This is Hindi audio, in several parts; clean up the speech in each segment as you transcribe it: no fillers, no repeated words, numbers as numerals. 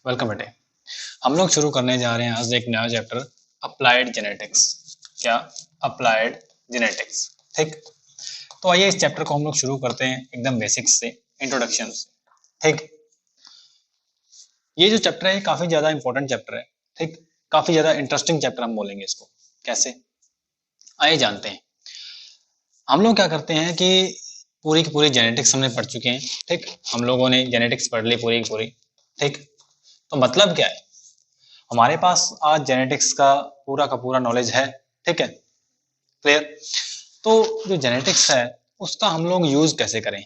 वेलकम बेटे। हम लोग शुरू करने जा रहे हैं आज एक नया चैप्टर अप्लाइड जेनेटिक्स। क्या? Applied genetics. ठीक, तो आइए इस चैप्टर को हम लोग शुरू करते हैं एकदम बेसिक्स से, इंट्रोडक्शन से। ठीक, ये जो चैप्टर है ये काफी ज्यादा इंपॉर्टेंट चैप्टर है। ठीक, काफी ज्यादा इंटरेस्टिंग चैप्टर हम बोलेंगे इसको। कैसे? आइए जानते हैं। हम लोग क्या करते हैं कि पूरी की पूरी जेनेटिक्स हमने पढ़ चुके हैं। ठीक, हम लोगों ने जेनेटिक्स पढ़ ली पूरी की पूरी। ठीक, तो मतलब क्या है, हमारे पास आज जेनेटिक्स का पूरा नॉलेज है। ठीक है, क्लियर। तो जो जेनेटिक्स है उसका हम लोग यूज कैसे करें,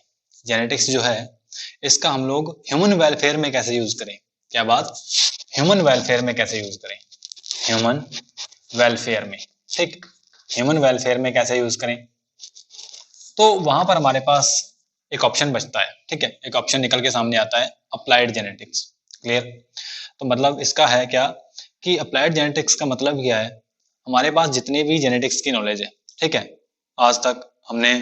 जेनेटिक्स जो है इसका हम लोग ह्यूमन वेलफेयर में कैसे यूज करें। क्या बात? ह्यूमन वेलफेयर में कैसे यूज करें, ह्यूमन वेलफेयर में। ठीक, ह्यूमन वेलफेयर में कैसे यूज करें, तो वहां पर हमारे पास एक ऑप्शन बचता है। ठीक है, एक ऑप्शन निकल के सामने आता है, अप्लाइड जेनेटिक्स। क्लियर। तो मतलब इसका है क्या कि अप्लाइड जेनेटिक्स का मतलब क्या है, हमारे पास जितने भी जेनेटिक्स की नॉलेज है, ठीक है, आज तक हमने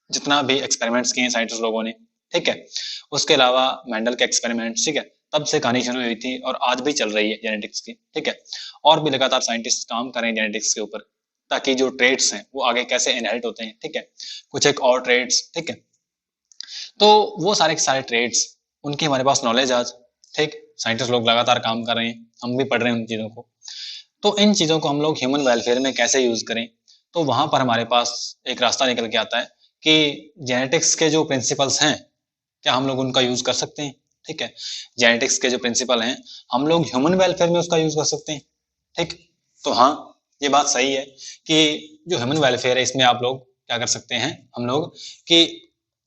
जितना भी एक्सपेरिमेंट्स किए साइंटिस्ट लोगों ने, ठीक है, उसके अलावा मेंडल के एक्सपेरिमेंट्स, ठीक है, तब से कहानी शुरू हुई थी और आज भी चल रही है जेनेटिक्स की। ठीक है, और भी लगातार साइंटिस्ट काम कर रहे हैं जेनेटिक्स के ऊपर, ताकि जो ट्रेड्स हैं वो आगे कैसे इनहेरिट होते हैं। ठीक है, कुछ एक और ट्रेड्स। ठीक है, तो वो सारे के सारे ट्रेड्स उनकी हमारे पास नॉलेज आज। ठीक, साइंटिस्ट लोग लगातार काम कर रहे हैं, हम भी पढ़ रहे हैं उन चीज़ों को। तो इन चीज़ों को हम लोग ह्यूमन वेलफेयर में कैसे यूज़ करें, तो वहाँ पर हमारे पास एक रास्ता निकल के आता है कि जेनेटिक्स के जो प्रिंसिपल्स हैं, क्या हम लोग उनका यूज़ कर सकते हैं। ठीक है, जेनेटिक्स के जो प्रिंसिपल हैं हम लोग ह्यूमन वेलफेयर में उसका यूज़ कर सकते हैं। ठीक, तो हाँ, ये बात सही है कि जो ह्यूमन वेलफेयर है इसमें आप लोग क्या कर सकते हैं, हम लोग कि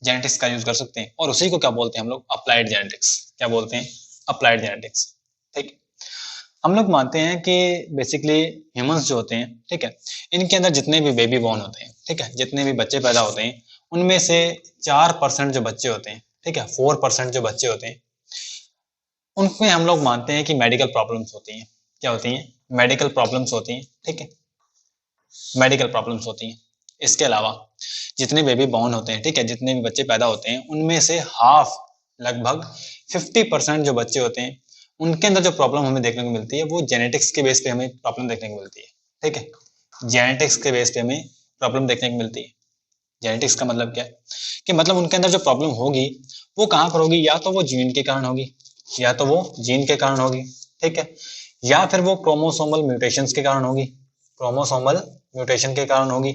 जेनेटिक्स का यूज कर सकते हैं, और उसी को क्या बोलते हैं हम लोग, अप्लाइड जेनेटिक्स। क्या बोलते हैं? Applied genetics. ठीक, हम लोग मानते हैं कि बेसिकली ह्यूमंस जो होते हैं, ठीक है, इनके अंदर जितने भी बेबी बॉर्न होते हैं, ठीक है, जितने भी बच्चे पैदा होते हैं, उनमें से 4% जो बच्चे होते हैं, ठीक है, 4% जो बच्चे होते हैं, उनमें हम लोग मानते हैं कि मेडिकल प्रॉब्लम्स होती हैं। क्या होती हैं? मेडिकल प्रॉब्लम्स होती हैं। ठीक है, मेडिकल प्रॉब्लम्स होती हैं। इसके अलावा जितने बेबी बॉर्न होते हैं, ठीक है, जितने भी बच्चे पैदा होते हैं, उनमें से हाफ, लगभग 50% जो बच्चे होते हैं, उनके अंदर जो प्रॉब्लम हमें देखने को मिलती है वो जेनेटिक्स के बेस पे हमें प्रॉब्लम देखने को मिलती है। ठीक है, जेनेटिक्स के बेस पे हमें प्रॉब्लम देखने को मिलती है। जेनेटिक्स का मतलब क्या है कि मतलब उनके अंदर जो प्रॉब्लम होगी वो कहाँ पर होगी, या तो वो जीन के कारण होगी, या तो वो जीन के कारण होगी, ठीक है, या फिर वो क्रोमोसोमल म्यूटेशंस के कारण होगी। क्रोमोसोमल म्यूटेशन के कारण होगी।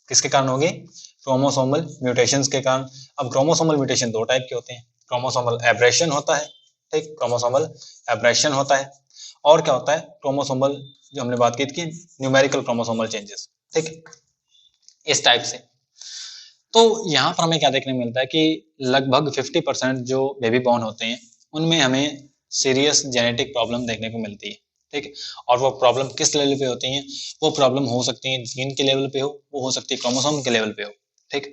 किसके कारण होगी? क्रोमोसोमल म्यूटेशंस के कारण। अब क्रोमोसोमल म्यूटेशन दो टाइप के होते हैं, क्रोमोसोमल एब्रेशन होता है, ठीक, क्रोमोसोमल एब्रेशन होता है, और क्या होता है, क्रोमोसोमल जो हमने बात की थी न्यूमेरिकल क्रोमोसोमल चेंजेस। ठीक, इस टाइप से। तो यहाँ पर हमें क्या देखने को मिलता है कि लगभग 50% जो बेबी बॉर्न होते हैं उनमें हमें सीरियस जेनेटिक प्रॉब्लम देखने को मिलती है। ठीक, और वो प्रॉब्लम किस लेवल पे होती हैं? वो प्रॉब्लम हो सकती है जीन के लेवल पे वो हो सकती है क्रोमोसोम के लेवल पे हो। ठीक,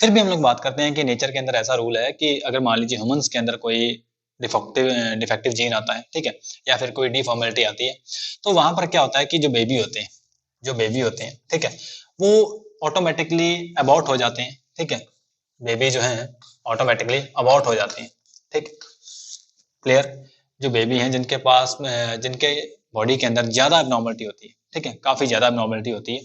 फिर भी हम लोग बात करते हैं कि नेचर के अंदर ऐसा रूल है कि अगर मान लीजिए ह्यूमंस के अंदर कोई डिफेक्टिव जीन आता है, ठीक है, या फिर कोई डिफॉर्मेलिटी आती है, तो वहां पर क्या होता है कि जो बेबी होते हैं, ठीक है, वो ऑटोमेटिकली अबॉर्ट हो जाते हैं। ठीक है, बेबी जो है ऑटोमेटिकली अबॉर्ट हो जाते हैं। ठीक, क्लियर। जो बेबी हैं जिनके पास जिनके बॉडी के अंदर ज्यादा एबनॉर्मलिटी होती है, ठीक है, काफी ज्यादा एबनॉर्मलिटी होती है,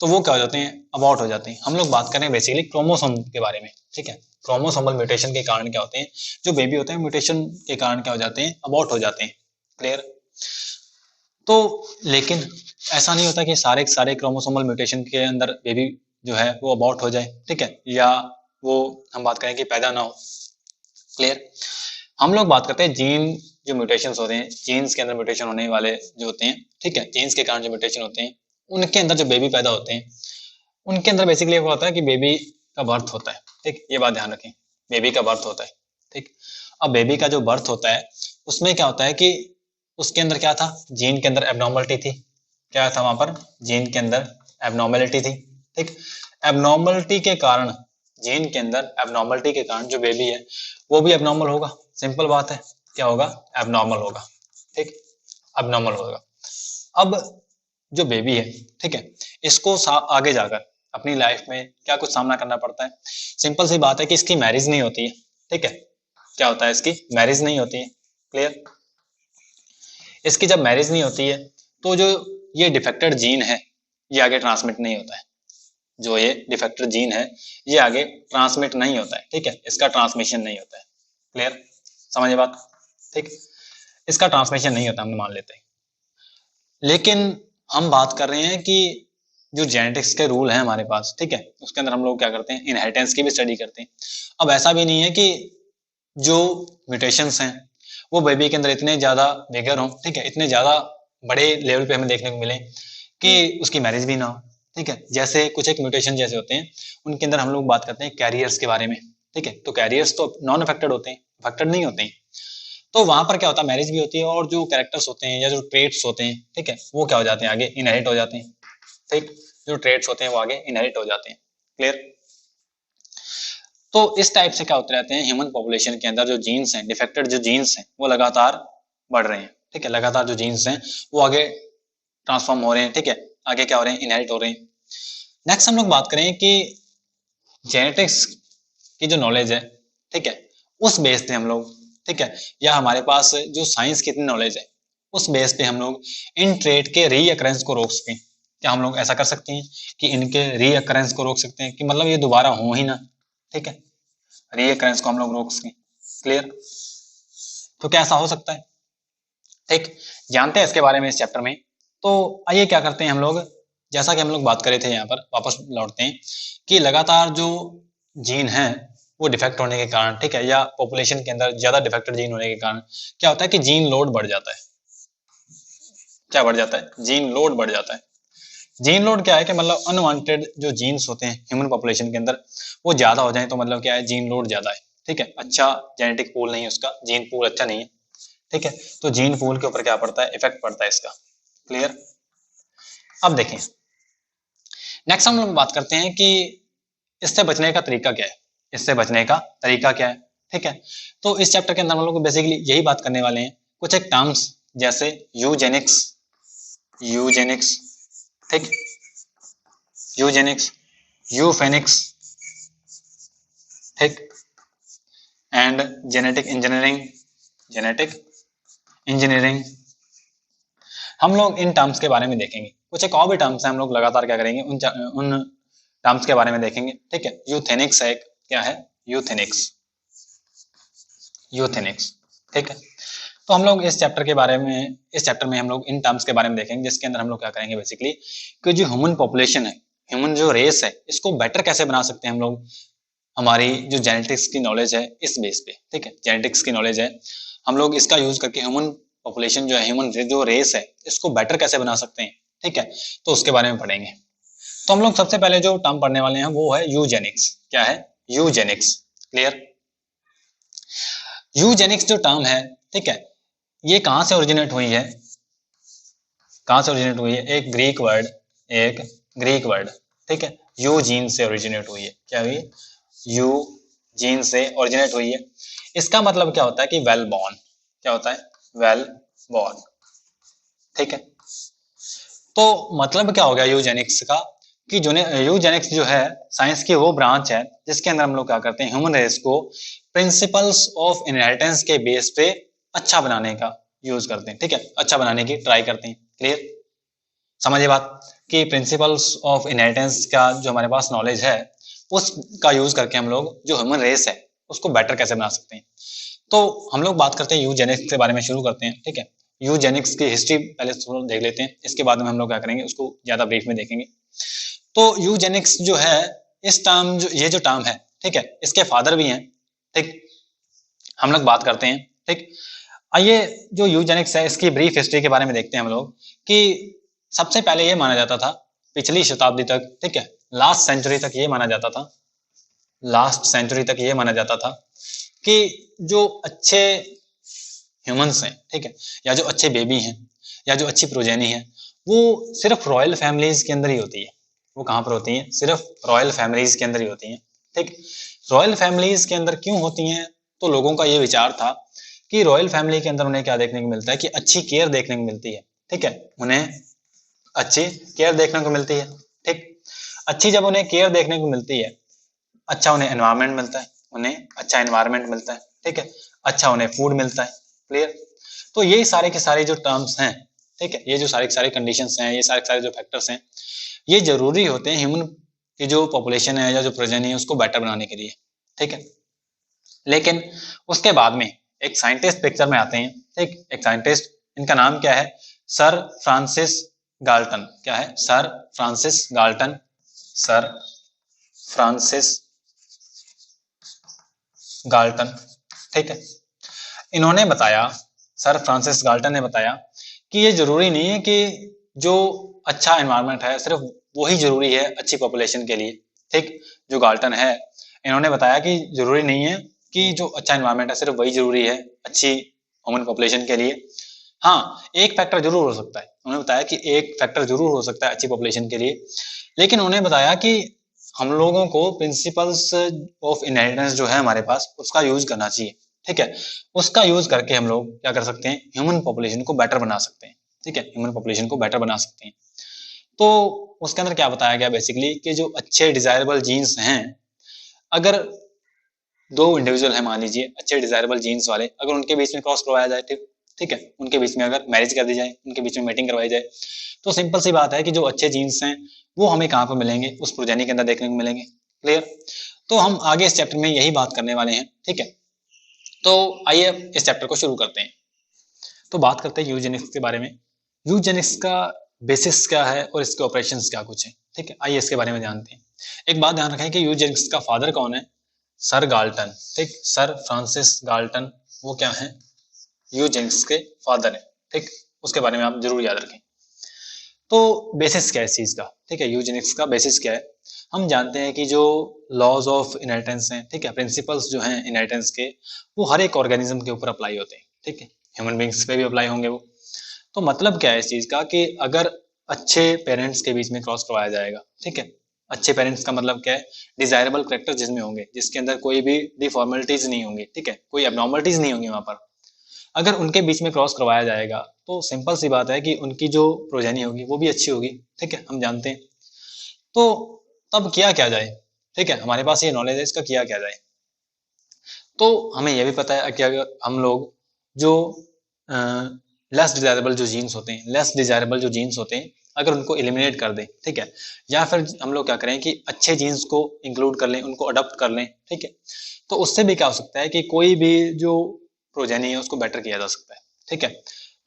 तो वो क्या हो जाते हैं, अबॉर्ट हो जाते हैं। हम लोग बात करें बेसिकली क्रोमोसोम के बारे में। ठीक है, क्रोमोसोमल म्यूटेशन के कारण क्या होते हैं, जो बेबी होते हैं म्यूटेशन के कारण क्या हो जाते हैं, अबॉर्ट हो जाते हैं। क्लियर। तो लेकिन ऐसा नहीं होता कि सारे क्रोमोसोमल म्यूटेशन के अंदर बेबी जो है वो अबॉर्ट हो जाए, ठीक है, या वो हम बात करें कि पैदा ना हो। क्लियर। हम लोग बात करते हैं जीन, जो म्यूटेशंस होते हैं, जीन्स के अंदर म्यूटेशन होने वाले जो होते हैं, ठीक है, जीन्स के कारण जो म्यूटेशन होते हैं, उनके अंदर जो बेबी पैदा होते हैं, उनके अंदर बेसिकली वो होता है कि बेबी का बर्थ होता है। ठीक, ये बात ध्यान रखें, बेबी का बर्थ होता है। ठीक, अब बेबी का जो बर्थ होता है उसमें क्या होता है कि उसके अंदर क्या था, जीन के अंदर एबनॉर्मलिटी थी। क्या था वहां पर? जीन के अंदर एबनॉर्मलिटी थी। ठीक, एबनॉर्मलिटी के कारण, जीन के अंदर एबनॉर्मलिटी के कारण जो बेबी है वो भी एबनॉर्मल होगा। सिंपल बात है, क्या होगा? एबनॉर्मल होगा। ठीक, एबनॉर्मल होगा। अब जो बेबी है, ठीक है, इसको आगे जाकर अपनी लाइफ में क्या कुछ सामना करना पड़ता है। सिंपल सी बात है कि इसकी मैरिज नहीं होती है। ठीक है, क्या होता है, इसकी मैरिज नहीं होती है। क्लियर। इसकी जब मैरिज नहीं होती है तो जो ये डिफेक्टेड जीन है ये आगे ट्रांसमिट नहीं होता है, जो ये डिफेक्टेड जीन है ये आगे ट्रांसमिट नहीं होता है, ठीक है, इसका ट्रांसमिशन नहीं होता है। क्लियर, समझिए बात, ठीक, इसका ट्रांसमिशन नहीं होता, हम मान लेते हैं। लेकिन हम बात कर रहे हैं कि जो जेनेटिक्स के रूल हैं हमारे पास, ठीक है, उसके अंदर हम लोग क्या करते हैं, इनहेरिटेंस की भी स्टडी करते हैं। अब ऐसा भी नहीं है कि जो म्यूटेशंस हैं वो बेबी के अंदर इतने ज्यादा बिगर हों, ठीक है, इतने ज्यादा बड़े लेवल पे हमें देखने को मिले कि उसकी मैरिज भी ना हो, ठीक है। जैसे कुछ एक म्यूटेशन जैसे होते हैं उनके अंदर हम लोग बात करते हैं कैरियर्स के बारे में, ठीक है, तो कैरियर्स तो नॉन अफेक्टेड होते हैं, अफेक्टेड नहीं होते हैं। तो वहां पर क्या होता है, मैरिज भी होती है और जो कैरेक्टर्स होते हैं या जो ट्रेट्स होते हैं, ठीक है, वो क्या हो जाते हैं, आगे इनहेरिट हो जाते हैं, ठीक, जो ट्रेट्स होते हैं वो आगे इनहेरिट हो जाते हैं। क्लियर। तो इस टाइप से क्या होते रहते हैं, ह्यूमन पॉपुलेशन के अंदर जो जीन्स हैं, डिफेक्टेड जो जीन्स हैं वो लगातार बढ़ रहे हैं, ठीक है, लगातार जो जीन्स हैं वो आगे ट्रांसफॉर्म हो रहे हैं, ठीक है, आगे क्या हो रहे हैं, इनहेरिट हो रहे हैं। नेक्स्ट हम लोग बात करें कि जेनेटिक्स की जो नॉलेज है, ठीक है, उस बेस पे हम लोग, ठीक है, या हमारे पास जो साइंस की इतनी नॉलेज है उस बेस पे हम लोग इन ट्रेट के रीअकरेंस को रोक सकें। क्या हम लोग ऐसा कर सकते हैं कि इनके रीअकरेंस को रोक सकते हैं, कि मतलब ये दोबारा हो ही ना, ठीक है, रीअकरेंस को हम लोग रोक सकें। क्लियर। तो क्या ऐसा हो सकता है, ठीक, जानते हैं इसके बारे में इस चैप्टर में। तो आइए क्या करते हैं हम लोग, जैसा कि हम लोग बात करे थे, यहाँ पर वापस लौटते हैं कि लगातार जो जीन है वो डिफेक्ट होने के कारण, ठीक है, या पॉपुलेशन के अंदर ज्यादा डिफेक्टेड जीन होने के कारण क्या होता है कि जीन लोड बढ़ जाता है। क्या बढ़ जाता है, जीन लोड बढ़ जाता है। जीन लोड क्या है कि मतलब अनवांटेड जो जीन्स होते हैं ह्यूमन पॉपुलेशन के अंदर वो ज्यादा हो जाए तो मतलब क्या है, जीन लोड ज्यादा है, ठीक है, अच्छा जेनेटिक पूल नहीं है उसका, जीन पूल अच्छा नहीं है, ठीक है, तो जीन पूल के ऊपर क्या पड़ता है, इफेक्ट पड़ता है इसका। क्लियर। अब देखें, नेक्स्ट हम लोग बात करते हैं कि इससे बचने का तरीका क्या है, इससे बचने का तरीका क्या है, ठीक है। तो इस चैप्टर के अंदर हम लोग बेसिकली यही बात करने वाले हैं, कुछ एक टर्म्स जैसे यूजेनिक्स, यूजेनिक्स, ठीक, यूजेनिक्स, यूफेनिक्स, ठीक, and genetic engineering, genetic engineering, हम लोग इन टर्म्स के बारे में देखेंगे। कुछ एक और भी टर्म्स हैं, हम लोग लगातार क्या करेंगे, उन टर्म्स के बारे में देखेंगे, ठीक है। यूथेनिक्स है, क्या है, यूथेनिक्स, यूथेनिक्स, ठीक है। तो हम लोग इस चैप्टर के बारे में, इस चैप्टर में हम लोग इन टर्म्स के बारे में देखेंगे, जिसके अंदर हम लोग क्या करेंगे बेसिकली कि जो ह्यूमन पॉपुलेशन है, ह्यूमन जो रेस है, इसको बेटर कैसे बना सकते हैं हम लोग, हमारी जो जेनेटिक्स की नॉलेज है इस बेस पे, ठीक है, जेनेटिक्स की नॉलेज है, हम लोग इसका यूज करके ह्यूमन पॉपुलेशन जो है, ह्यूमन जो रेस है, इसको बेटर कैसे बना सकते हैं, ठीक है, तो उसके बारे में पढ़ेंगे। तो हम लोग सबसे पहले जो टर्म पढ़ने वाले हैं वो है यूजेनिक्स। क्या है, यूजेनिक्स। क्लियर। यूजेनिक्स जो टर्म है, ठीक है, ये कहां से ओरिजिनेट हुई है, कहां से ओरिजिनेट हुई है, एक ग्रीक वर्ड, एक ग्रीक वर्ड, ठीक है, यू जीन से ओरिजिनेट हुई है। क्या हुई, यू जीन से ओरिजिनेट हुई है। इसका मतलब क्या होता है कि वेल बॉर्न, क्या होता है, वेल बॉर्न, ठीक है। तो मतलब क्या हो गया यूजेनिक्स का, कि जो यूजेनिक्स जो है साइंस की वो ब्रांच है जिसके अंदर हम लोग क्या करते हैं, ह्यूमन रेस को प्रिंसिपल्स ऑफ इनहेरिटेंस के बेस पे अच्छा बनाने का यूज करते हैं, ठीक है, अच्छा बनाने की ट्राई करते हैं। क्लियर, समझिए बात, कि प्रिंसिपल्स ऑफ इनहेरिटेंस का जो हमारे पास नॉलेज है उसका यूज करके हम लोग जो ह्यूमन रेस है उसको बेटर कैसे बना सकते हैं। तो हम लोग बात करते हैं यूजेनिक्स के बारे में, शुरू करते हैं, ठीक है। यूजेनिक्स की हिस्ट्री पहले थोड़ा देख लेते हैं, इसके बाद में हम लोग क्या करेंगे उसको ज्यादा ब्रीफ में देखेंगे। तो यूजेनिक्स जो है, इस टर्म जो ये जो टर्म है, ठीक है, इसके फादर भी हैं, ठीक, हम लोग बात करते हैं, ठीक। आइए जो यूजेनिक्स है इसकी ब्रीफ हिस्ट्री के बारे में देखते हैं हम लोग, कि सबसे पहले ये माना जाता था पिछली शताब्दी तक, ठीक है, लास्ट सेंचुरी तक ये माना जाता था, लास्ट सेंचुरी तक ये माना जाता था कि जो अच्छे ह्यूमंस हैं, ठीक है, या जो अच्छे बेबी हैं या जो अच्छी प्रोजेनी है वो सिर्फ रॉयल फैमिलीज के अंदर ही होती है। वो कहाँ पर होती हैं, सिर्फ रॉयल फैमिलीज के अंदर ही होती हैं, ठीक। रॉयल फैमिलीज के अंदर क्यों होती हैं, तो लोगों का ये विचार था कि रॉयल फैमिली के अंदर उन्हें क्या देखने को मिलता है, कि अच्छी केयर देखने को मिलती है, ठीक है, उन्हें अच्छी केयर देखने को मिलती है, ठीक। अच्छी जब उन्हें केयर देखने को मिलती है, अच्छा उन्हें एनवायरनमेंट मिलता है, उन्हें अच्छा एनवायरनमेंट मिलता है, ठीक है, अच्छा उन्हें फूड मिलता है, क्लियर। तो ये सारे के सारे जो टर्म्स हैं, ठीक है, ये जो सारे के सारे कंडीशंस हैं, ये सारे के सारे जो फैक्टर्स हैं, ये जरूरी होते हैं ह्यूमन की जो पॉपुलेशन है या जो प्रोजेनी है उसको बेटर बनाने के लिए, ठीक है। लेकिन उसके बाद में एक साइंटिस्ट पिक्चर में आते हैं, ठीक, एक साइंटिस्ट, इनका नाम क्या है, सर फ्रांसिस गाल्टन। क्या है? Sir Francis Galton. Sir Francis Galton, ठीक है। इन्होंने बताया, सर फ्रांसिस गाल्टन ने बताया कि ये जरूरी नहीं है कि जो अच्छा एनवायरनमेंट है सिर्फ वही जरूरी है अच्छी पॉपुलेशन के लिए, ठीक। जो गाल्टन है, इन्होंने बताया कि जरूरी नहीं है कि जो अच्छा एनवायरनमेंट है सिर्फ वही जरूरी है अच्छी ह्यूमन पॉपुलेशन के लिए। हाँ, एक फैक्टर जरूर हो सकता है, उन्होंने बताया कि एक फैक्टर जरूर हो सकता है अच्छी पॉपुलेशन के लिए, लेकिन उन्होंने बताया कि हम लोगों को प्रिंसिपल्स ऑफ इनहेरिटेंस जो है हमारे पास उसका यूज करना चाहिए, ठीक है। उसका यूज करके हम लोग क्या कर सकते हैं, ह्यूमन पॉपुलेशन को बेटर बना सकते हैं, ठीक है, ह्यूमन पॉपुलेशन को बेटर बना सकते हैं। तो उसके अंदर क्या बताया गया बेसिकली कि जो अच्छे डिजायरेबल जीन्स हैं, अगर दो इंडिविजुअल है मान लीजिए अच्छे डिजायरेबल जीन्स वाले, अगर उनके बीच में क्रॉस करवाया जाए, ठीक, ठीक है, उनके बीच में अगर मैरिज कर दी जाए, उनके बीच में मीटिंग करवाई जाए, तो सिंपल सी बात है कि जो अच्छे जीन्स हैं वो हमें कहाँ पर मिलेंगे, उस प्रोजेनी के अंदर देखने को मिलेंगे। क्लियर। तो हम आगे इस चैप्टर में यही बात करने वाले हैं, ठीक है। तो आइए इस चैप्टर को शुरू करते हैं। तो बात करते हैं यूजेनिक्स के बारे में। यूजेनिक्स का बेसिस क्या है और इसके ऑपरेशंस क्या कुछ है, ठीक है, आइए इसके बारे में जानते हैं। एक बात ध्यान रखें कि यूजेनिक्स का फादर कौन है, सर गाल्टन, ठीक, सर फ्रांसिस गाल्टन, वो क्या है, यूजेनिक्स के फादर है, ठीक। उसके बारे में आप जरूर याद रखें। तो बेसिस क्या है इस चीज का, ठीक है, यूजेनिक्स का बेसिस क्या है। हम जानते हैं कि जो लॉज ऑफ इनहेरिटेंस हैं, ठीक है, प्रिंसिपल्स जो हैं इनहेरिटेंस के, वो हर एक ऑर्गेनिज्म के ऊपर अप्लाई होते हैं, ठीक है, ह्यूमन बींग्स पे भी अप्लाई होंगे वो। तो मतलब क्या है इस चीज का कि अगर अच्छे पेरेंट्स के बीच में क्रॉस करवाया जाएगा, ठीक है, अच्छे पेरेंट्स का मतलब क्या है, डिजायरेबल करेक्टर जिसमें होंगे, जिसके अंदर कोई भी डिफॉर्मेलिटीज नहीं होंगी, ठीक है, कोई एबनॉर्मलिटीज नहीं होंगी वहां पर, अगर उनके बीच में क्रॉस करवाया जाएगा तो सिंपल सी बात है कि उनकी जो प्रोजेनी होगी वो भी अच्छी होगी, ठीक है, हम जानते हैं। तो तब किया क्या जाए, ठीक है, हमारे पास ये नॉलेज है, इसका किया क्या जाए। तो हमें यह भी पता है कि अगर हम लोग जो लेस डिजायरेबल जो जीन्स होते हैं, लेस डिजायरेबल जो जीन्स होते हैं, अगर उनको एलिमिनेट कर दें, ठीक है, या फिर हम लोग क्या करें कि अच्छे जीन्स को इंक्लूड कर लें, उनको अडॉप्ट कर लें, ठीक है, तो उससे भी क्या हो सकता है कि कोई भी जो प्रोजेनी है उसको बेटर किया जा सकता है, ठीक है।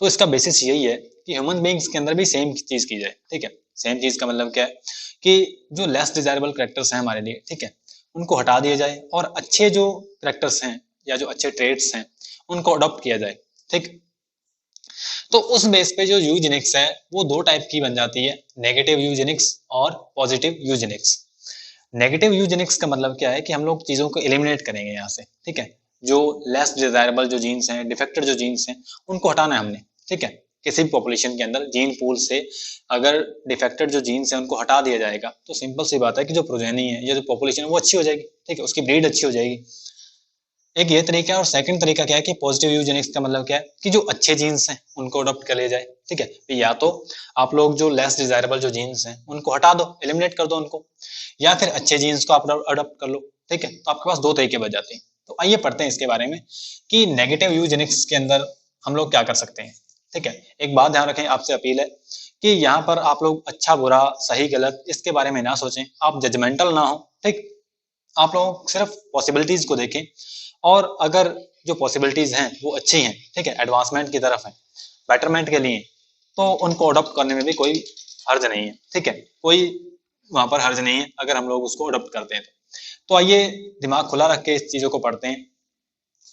तो इसका बेसिस यही है कि ह्यूमन बींग्स के अंदर भी सेम चीज की जाए, ठीक है। सेम चीज का मतलब क्या है कि जो लेस डिजायरेबल करेक्टर्स हैं हमारे लिए, ठीक है, उनको हटा दिया जाए और अच्छे जो करेक्टर्स हैं या जो अच्छे ट्रेड्स हैं उनको अडॉप्ट किया जाए, ठीक। तो उस बेस पे जो यूजेनिक्स है वो दो टाइप की बन जाती है, नेगेटिव यूजेनिक्स और पॉजिटिव यूजेनिक्स। नेगेटिव यूजेनिक्स का मतलब क्या है कि हम लोग चीजों को एलिमिनेट करेंगे यहाँ से, ठीक है, जो लेस डिजायरेबल जो जीन्स हैं, डिफेक्टेड जो जीन्स हैं, उनको हटाना है हमने, ठीक है। किसी भी पॉपुलेशन के अंदर जीन पूल से अगर डिफेक्टेड जो जीन्स हैं उनको हटा दिया जाएगा तो सिंपल सी बात है कि जो प्रोजेनी है या जो पॉपुलेशन है वो अच्छी हो जाएगी, ठीक है, उसकी ब्रीड अच्छी हो जाएगी। एक ये तरीका है, और सेकंड तरीका क्या है कि पॉजिटिव यूजेनिक्स का मतलब क्या है कि जो अच्छे जीन्स हैं उनको अडॉप्ट कर लिया जाए, ठीक है। या तो आप लोग जो लेस डिजायरेबल जो जीन्स हैं उनको हटा दो, एलिमिनेट कर दो उनको, या फिर अच्छे जीन्स को आप अडॉप्ट कर लो, ठीक है। तो आपके पास दो तरीके बच जाते हैं। तो आइए पढ़ते हैं इसके बारे में कि नेगेटिव यूजेनिक्स के अंदर हम लोग क्या कर सकते हैं, ठीक है। एक बात ध्यान रखें, आपसे अपील है कि यहाँ पर आप लोग अच्छा बुरा सही गलत इसके बारे में ना सोचें, आप जजमेंटल ना हो, ठीक। आप लोग सिर्फ पॉसिबिलिटीज को देखें, और अगर जो पॉसिबिलिटीज हैं वो अच्छी हैं, ठीक है, एडवांसमेंट की तरफ है, बेटरमेंट के लिए, तो उनको अडॉप्ट करने में भी कोई हर्ज नहीं है, ठीक है, कोई वहां पर हर्ज नहीं है अगर हम लोग उसको अडॉप्ट करते हैं। तो आइए दिमाग खुला रख के इस चीजों को पढ़ते हैं।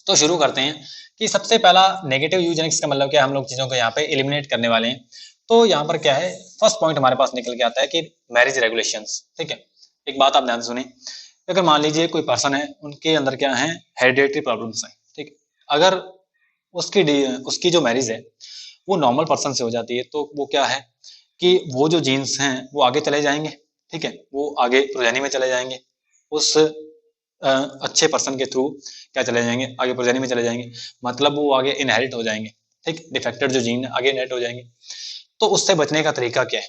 तो शुरू करते हैं कि सबसे पहला नेगेटिव यूजेनिक्स का मतलब क्या, हम लोग चीजों को यहाँ पे एलिमिनेट करने वाले हैं। तो यहाँ पर क्या है, फर्स्ट पॉइंट हमारे पास निकल के आता है कि मैरिज रेगुलेशंस, ठीक है। एक बात आप ध्यान सुनिए, अगर मान लीजिए कोई पर्सन है, उनके अंदर क्या है, हेरिडेटरी प्रॉब्लम्स हैं, ठीक, अगर उसकी उसकी जो मैरिज है वो नॉर्मल पर्सन से हो जाती है तो वो क्या है कि वो जो जीन्स हैं वो आगे चले जाएंगे, ठीक है, वो आगे प्रोजेनी में चले जाएंगे, उस अच्छे पर्सन के थ्रू क्या चले जाएंगे, आगे प्रोजेनी में चले जाएंगे, मतलब वो आगे इनहेरिट हो जाएंगे, ठीक, डिफेक्टेड जो जीन है आगे इनहेरिट हो जाएंगे। तो उससे बचने का तरीका क्या है,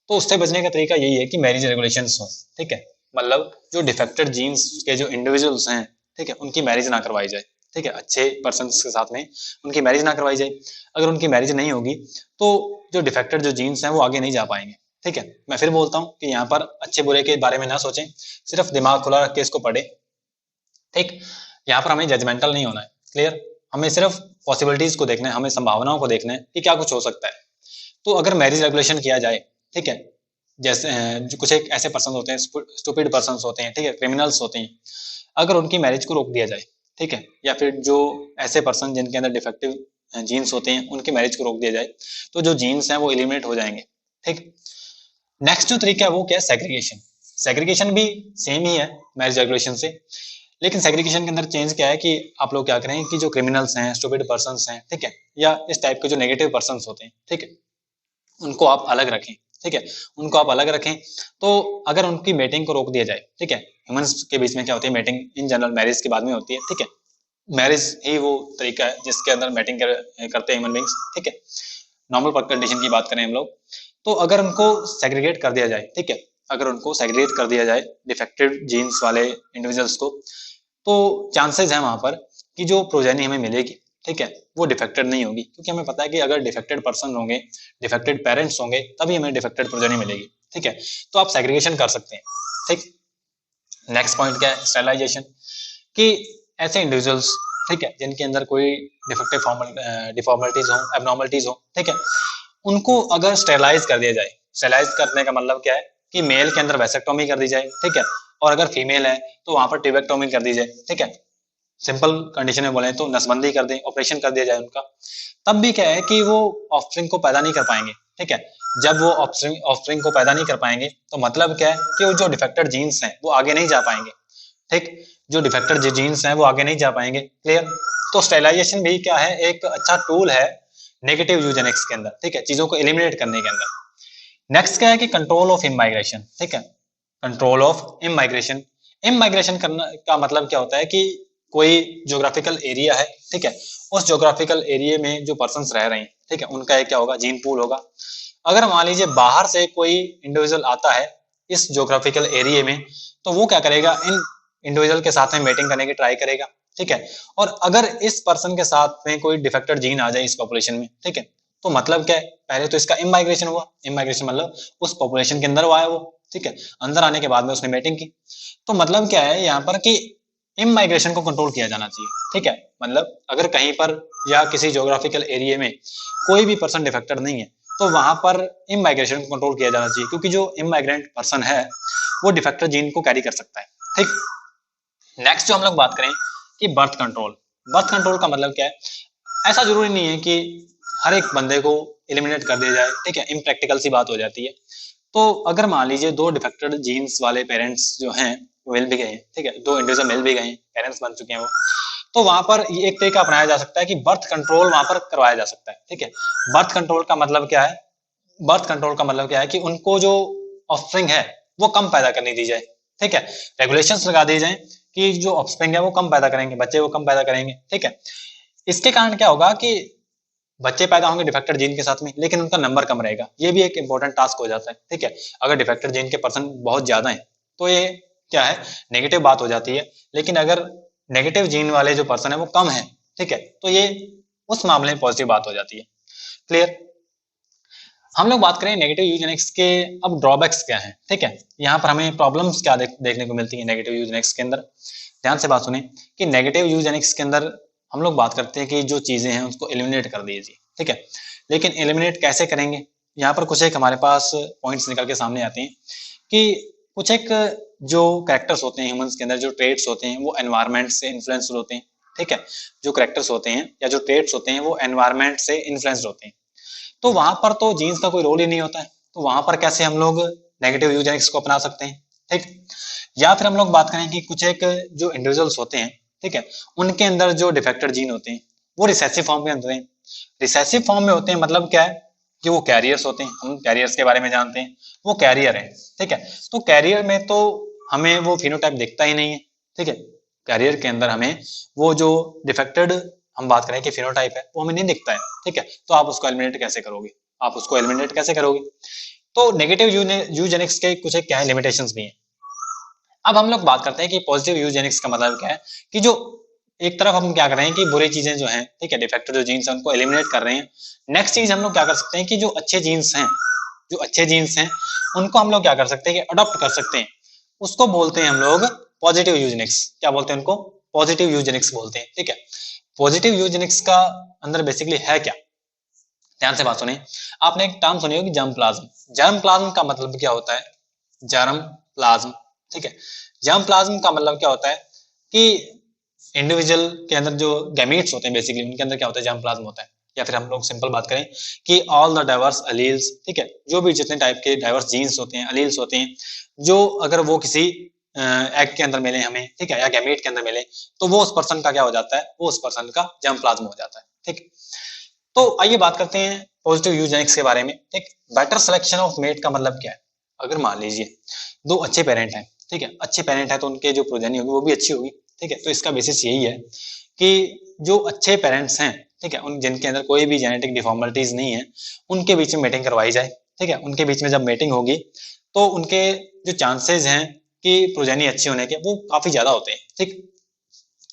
तो उससे बचने का तरीका यही है कि मैरिज रेगुलेशंस हो, ठीक है, मतलब जो डिफेक्टेड जीन्स के जो इंडिविजुअल्स हैं, ठीक है, उनकी मैरिज ना करवाई जाए, ठीक है, अच्छे पर्सन के साथ में उनकी मैरिज ना करवाई जाए। अगर उनकी मैरिज नहीं होगी तो जो डिफेक्टेड जो जीन्स हैं वो आगे नहीं जा पाएंगे। ठीक है, मैं फिर बोलता हूँ कि यहाँ पर अच्छे बुरे के बारे में ना सोचें, सिर्फ दिमाग खुला रख के इसको पढ़े। ठीक, यहाँ पर हमें जजमेंटल नहीं होना है, क्लियर। हमें सिर्फ पॉसिबिलिटीज को देखना है, हमें संभावनाओं को देखना है कि क्या कुछ हो सकता है। तो अगर मैरिज रेगुलेशन किया जाए, ठीक है, जैसे जो कुछ एक ऐसे पर्सन होते हैं, स्टूपिड पर्सन होते हैं, ठीक है, क्रिमिनल्स होते हैं, अगर उनकी मैरिज को रोक दिया जाए, ठीक है, या फिर जो ऐसे पर्सन जिनके अंदर डिफेक्टिव जीन्स होते हैं उनकी मैरिज को रोक दिया जाए, तो जो जीन्स हैं वो एलिमिनेट हो जाएंगे। ठीक, नेक्स्ट जो तरीका है वो क्या है, सेग्रीगेशन। सेग्रीगेशन भी सेम ही है मैरिज रेगुलेशन से, लेकिन सेग्रीगेशन के अंदर चेंज क्या है कि आप लोग क्या करें कि जो क्रिमिनल्स हैं, स्टूपिड पर्सन्स हैं, ठीक है, या इस टाइप के जो नेगेटिव पर्सन्स होते हैं, ठीक है, उनको आप अलग रखें। ठीक है, उनको आप अलग रखें। तो अगर उनकी मेटिंग को रोक दिया जाए, ठीक है, ह्यूमंस के बीच में क्या होती है, मेटिंग इन जनरल मैरिज के बाद में होती है। ठीक है, मैरिज ही वो तरीका है जिसके अंदर मैटिंग करते हैं ह्यूमन बींग्स। ठीक है, नॉर्मल कंडीशन की बात करें हम लोग, तो अगर उनको सेग्रीगेट कर दिया जाए, ठीक है, अगर उनको सेग्रीगेट कर दिया जाए डिफेक्टेड जीन्स वाले इंडिविजुअल्स को, तो चांसेस है वहां पर कि जो प्रोजेनी हमें मिलेगी, ठीक है, वो डिफेक्टेड नहीं होगी, क्योंकि हमें पता है कि अगर डिफेक्टेड पर्सन होंगे, डिफेक्टेड पेरेंट्स होंगे, तभी हमें डिफेक्टेड प्रोजेनी मिलेगी। ठीक है, तो आप सेग्रीगेशन कर सकते हैं। ठीक, नेक्स्ट पॉइंट क्या है, स्टेरिलाइजेशन, कि ऐसे इंडिविजुअल्स, ठीक है, जिनके अंदर कोई डिफेक्टिव डिफॉर्मलिटीज हो, एबनॉर्मलिटीज हो, ठीक है, उनको अगर स्टेरिलाइज कर दिया जाए। स्टेरिलाइज करने का मतलब क्या है कि मेल के अंदर वैसेक्टोमी कर दी जाए, ठीक है, और अगर फीमेल है तो वहां पर ट्यूबेक्टोमी कर दी जाए। ठीक है, सिंपल कंडीशन में बोले तो नसबंदी कर दें, ऑपरेशन कर दिया जाए उनका, तब भी क्या है कि वो ऑफस्प्रिंग को पैदा नहीं कर पाएंगे। ठीक है, जब वो ऑफस्प्रिंग को पैदा नहीं कर पाएंगे तो मतलब क्या है कि वो जो डिफेक्टेड जीन्स हैं वो आगे नहीं जा पाएंगे। ठीक, जो डिफेक्टेड जीन्स हैं वो आगे नहीं जा पाएंगे, क्लियर। तो स्टेरिलाइजेशन भी क्या है, एक अच्छा टूल है नेगेटिव यूजेनिक्स के अंदर, ठीक है, चीजों को एलिमिनेट करने के अंदर। नेक्स्ट क्या है कि कंट्रोल ऑफ इमाइग्रेशन। ठीक है, कंट्रोल ऑफ इमाइग्रेशन। इमाइग्रेशन करना का मतलब क्या होता है कि कोई ज्योग्राफिकल एरिया है, ठीक है, उस ज्योग्राफिकल एरिया में जो पर्सन्स रह रहे हैं, ठीक है, उनका एक क्या होगा, जीन पूल होगा। अगर मान लीजिए बाहर से कोई इंडिविजुअल आता है इस ज्योग्राफिकल एरिया में, तो वो क्या करेगा, इन इंडिविजुअल के साथ में मेटिंग करने की ट्राई करेगा। ठीक है, और अगर इस पर्सन के साथ में कोई डिफेक्टेड जीन आ जाए इस पॉपुलेशन में, ठीक है, तो मतलब क्या है, पहले तो इसका इमाइग्रेशन हुआ। इमाइग्रेशन मतलब उस पॉपुलेशन के अंदर वो आया वो, ठीक है, अंदर आने के बाद में उसने मेटिंग की। तो मतलब क्या है यहाँ पर कि इमाइग्रेशन को कंट्रोल किया जाना चाहिए। ठीक है, मतलब अगर कहीं पर या किसी ज्योग्राफिकल एरिया में कोई भी पर्सन डिफेक्टेड नहीं है, तो वहां पर इमाइग्रेशन को कंट्रोल किया जाना चाहिए, क्योंकि जो इमाइग्रेंट पर्सन है वो डिफेक्टेड जीन को कैरी कर सकता है। ठीक, नेक्स्ट जो हम लोग बात करें कि बर्थ कंट्रोल। बर्थ कंट्रोल का मतलब क्या है, ऐसा जरूरी नहीं है कि हर एक बंदे को एलिमिनेट कर दिया जाए। ठीक है, इम्प्रैक्टिकल सी बात हो जाती है। तो अगर मान लीजिए दो डिफेक्टेड जीन्स वाले पेरेंट्स जो हैं वो मिल भी गए हैं, ठीक है, दो इंडिविजुअल मिल भी गए हैं, पेरेंट्स बन चुके हैं वो, तो वहां पर ये एक तरीका अपनाया जा सकता है कि बर्थ कंट्रोल वहां पर करवाया जा सकता है। ठीक है, बर्थ कंट्रोल का मतलब क्या है, बर्थ कंट्रोल का मतलब क्या है कि उनको जो ऑफस्प्रिंग है वो कम पैदा करने दी जाए। ठीक है, रेगुलेशंस लगा दी जाए कि जो ऑफस्प्रिंग है वो कम पैदा करेंगे, बच्चे वो कम पैदा करेंगे। ठीक है, इसके कारण क्या होगा कि बच्चे पैदा होंगे डिफेक्टेड जीन के साथ में, लेकिन उनका नंबर कम रहेगा। ये भी एक इंपॉर्टेंट टास्क हो जाता है। ठीक है, अगर डिफेक्टेड जीन के पर्सन बहुत ज्यादा है तो ये क्या है, नेगेटिव बात हो जाती है। लेकिन अगर नेगेटिव जीन वाले जो पर्सन है वो कम है, ठीक है, तो ये उस मामले में पॉजिटिव बात हो जाती है, क्लियर। हम लोग बात करें नेगेटिव यूजेनिक्स के, अब ड्रॉबैक्स क्या हैं। ठीक है, यहाँ पर हमें प्रॉब्लम्स क्या देखने को मिलती है नेगेटिव यूजेनिक्स के अंदर। ध्यान से बात सुने कि नेगेटिव यूजेनिक्स के अंदर हम लोग बात करते हैं कि जो चीजें हैं उसको एलिमिनेट कर दीजिए। ठीक है, लेकिन एलिमिनेट कैसे करेंगे, यहाँ पर कुछ एक हमारे पास पॉइंट्स निकल के सामने आते हैं कि कुछ एक जो कैरेक्टर्स होते हैं ह्यूमंस के अंदर, जो ट्रेड्स होते हैं वो एनवायरनमेंट से इन्फ्लुएंस्ड होते हैं। ठीक है, जो कैरेक्टर्स होते हैं या जो ट्रेड्स होते हैं वो एनवायरनमेंट से इन्फ्लुएंस्ड होते हैं। तो वहां पर तो जीन्स का कोई रोल ही नहीं होता है, तो वहां पर कैसे हम लोग नेगेटिव यूजेनिक्स को अपना सकते हैं। ठीक, या फिर हम लोग बात करें कि कुछ एक जो इंडिविजुअल्स होते हैं, ठीक है, उनके अंदर जो डिफेक्टेड जीन होते हैं वो रिसेसिव फॉर्म में होते हैं। रिसेसिव फॉर्म में होते हैं मतलब क्या है कि वो कैरियर्स होते हैं, हम कैरियर्स के बारे में जानते हैं, वो कैरियर है। ठीक है, तो कैरियर में तो हमें वो फिनोटाइप दिखता ही नहीं है। ठीक है, कैरियर के अंदर हमें वो जो डिफेक्टेड हम बात करें कि फिनोटाइप है वो हमें नहीं दिखता है। ठीक है, तो आप उसको एलिमिनेट कैसे करोगे, आप उसको एलिमिनेट कैसे करोगे। तो नेगेटिव यूजेनिक्स के कुछ क्या है, लिमिटेशंस भी हैं। अब हम लोग बात करते हैं कि पॉजिटिव यूजेनिक्स का मतलब क्या है कि जो एक तरफ हम क्या कर रहे हैं कि बुरी चीजें जो हैं, ठीक है, डिफेक्टिव जो जीन्स हैं उनको एलिमिनेट कर रहे हैं। नेक्स्ट चीज हम लोग क्या कर सकते हैं कि जो अच्छे जीन्स हैं, जो अच्छे जीन्स हैं उनको हम लोग क्या कर सकते हैं कि अडॉप्ट कर सकते हैं। उसको बोलते हैं हम लोग पॉजिटिव यूजेनिक्स। क्या बोलते हैं उनको? पॉजिटिव यूजेनिक्स बोलते हैं, ठीक है। पॉजिटिव यूजेनिक्स का अंदर बेसिकली है क्या? ध्यान से बात सुनिए। आपने एक टर्म सुनी होगी जर्म प्लाज्म। जर्म प्लाज्म का मतलब क्या होता है? जर्म प्लाज्म, ठीक है। जर्म प्लाज्म का मतलब क्या होता है कि इंडिविजुअल के अंदर जो गैमीट्स होते हैं बेसिकली उनके अंदर क्या होता है? जर्म प्लाज्म होता है। या फिर हम लोग सिंपल बात करें कि ऑल द डाइवर्स अलील्स, ठीक है, जो भी जितने टाइप के डाइवर्स जीन्स होते हैं, अलील्स होते हैं, जो अगर वो किसी एग के अंदर मिले हमें, ठीक है, या गैमीट के अंदर मिले, तो वो उस पर्सन का क्या हो जाता है? वो उस पर्सन का जर्म प्लाज्म हो जाता है, ठीक। तो आइए बात करते हैं पॉजिटिव यूजेनिक्स के बारे में, ठीक। बेटर सिलेक्शन ऑफ मेट का मतलब क्या है? अगर मान लीजिए दो अच्छे पेरेंट हैं, ठीक है, अच्छे पेरेंट हैं तो उनके जो प्रोजेनी होगी वो भी अच्छी होगी, ठीक है। तो इसका बेसिस यही है कि जो अच्छे पेरेंट्स हैं, ठीक है, उन जिनके अंदर कोई भी जेनेटिक डिफॉर्मेलिटीज नहीं है, उनके बीच में मेटिंग करवाई जाए, ठीक है। उनके बीच में जब मेटिंग होगी तो उनके जो चांसेस हैं कि प्रोजेनी अच्छी होने के वो काफी ज्यादा होते हैं, ठीक।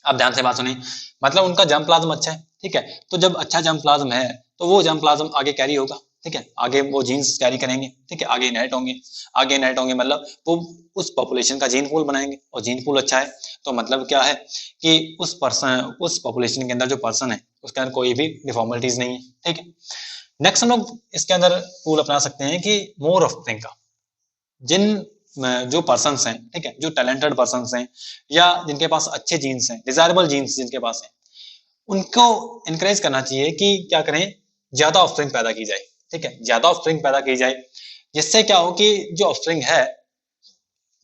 अब ध्यान से बात सुनिए, मतलब उनका जर्म प्लाज्म अच्छा है, ठीक है। तो जब अच्छा जर्म प्लाज्म है तो वो जर्म प्लाज्म आगे कैरी होगा, ठीक है, आगे वो जीन्स कैरी करेंगे, ठीक है, आगे इनहेरिट होंगे। आगे इनहेरिट होंगे मतलब वो उस पॉपुलेशन का जीन पूल बनाएंगे, और जीन पूल अच्छा है तो मतलब क्या है कि उस पर्सन, उस पॉपुलेशन के अंदर जो पर्सन है उसके अंदर कोई भी डिफॉर्मेलिटीज नहीं है, ठीक है। नेक्स्ट हम लोग इसके अंदर रूल अपना सकते हैं कि मोर ऑफस्प्रिंग का, जिन जो पर्सन्स हैं, ठीक है, जो टैलेंटेड पर्सन्स हैं या जिनके पास अच्छे जीन्स हैं, डिजायरेबल जीन्स जिनके पास हैं, उनको इनकरेज करना चाहिए कि क्या करें, ज्यादा ऑफस्प्रिंग पैदा की जाए, ठीक है, ज्यादा ऑफस्प्रिंग पैदा की जाए। जिससे क्या हो कि जो ऑफस्प्रिंग है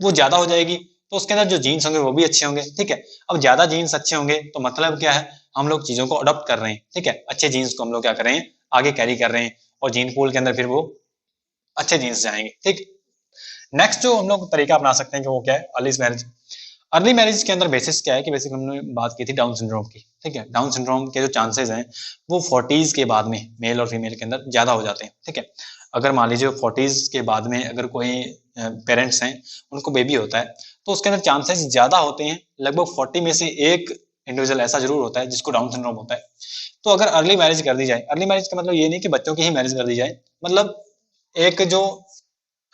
वो ज्यादा हो जाएगी तो उसके अंदर जो जीन्स होंगे वो भी अच्छे होंगे, ठीक है। अब ज्यादा जीन्स अच्छे होंगे तो मतलब क्या है, हम लोग चीजों को अडॉप्ट कर रहे हैं, ठीक है, अच्छे जीन्स को हम लोग क्या कर रहे हैं, आगे कैरी कर रहे हैं, और जीन पूल के अंदर फिर वो अच्छे जीन्स जाएंगे, ठीक। नेक्स्ट जो हम लोग तरीका अपना सकते हैं कि वो क्या है? Early marriage. अर्ली मैरिज के अंदर बेसिस क्या है कि बेसिक हमने बात की थी डाउन सिंड्रोम की, ठीक है। डाउन सिंड्रोम के जो चांसेस हैं वो 40s के बाद में मेल और फीमेल के अंदर ज्यादा हो जाते हैं, ठीक है। अगर मान लीजिए 40s के बाद में अगर कोई पेरेंट्स हैं उनको बेबी होता है तो उसके अंदर चांसेस ज्यादा होते हैं, लगभग 40 में से एक इंडिविजुअल ऐसा जरूर होता है जिसको डाउन सिंड्रोम होता है। तो अगर अर्ली मैरिज कर दी जाए, अर्ली मैरिज का मतलब ये नहीं कि बच्चों की ही मैरिज कर दी जाए, मतलब एक जो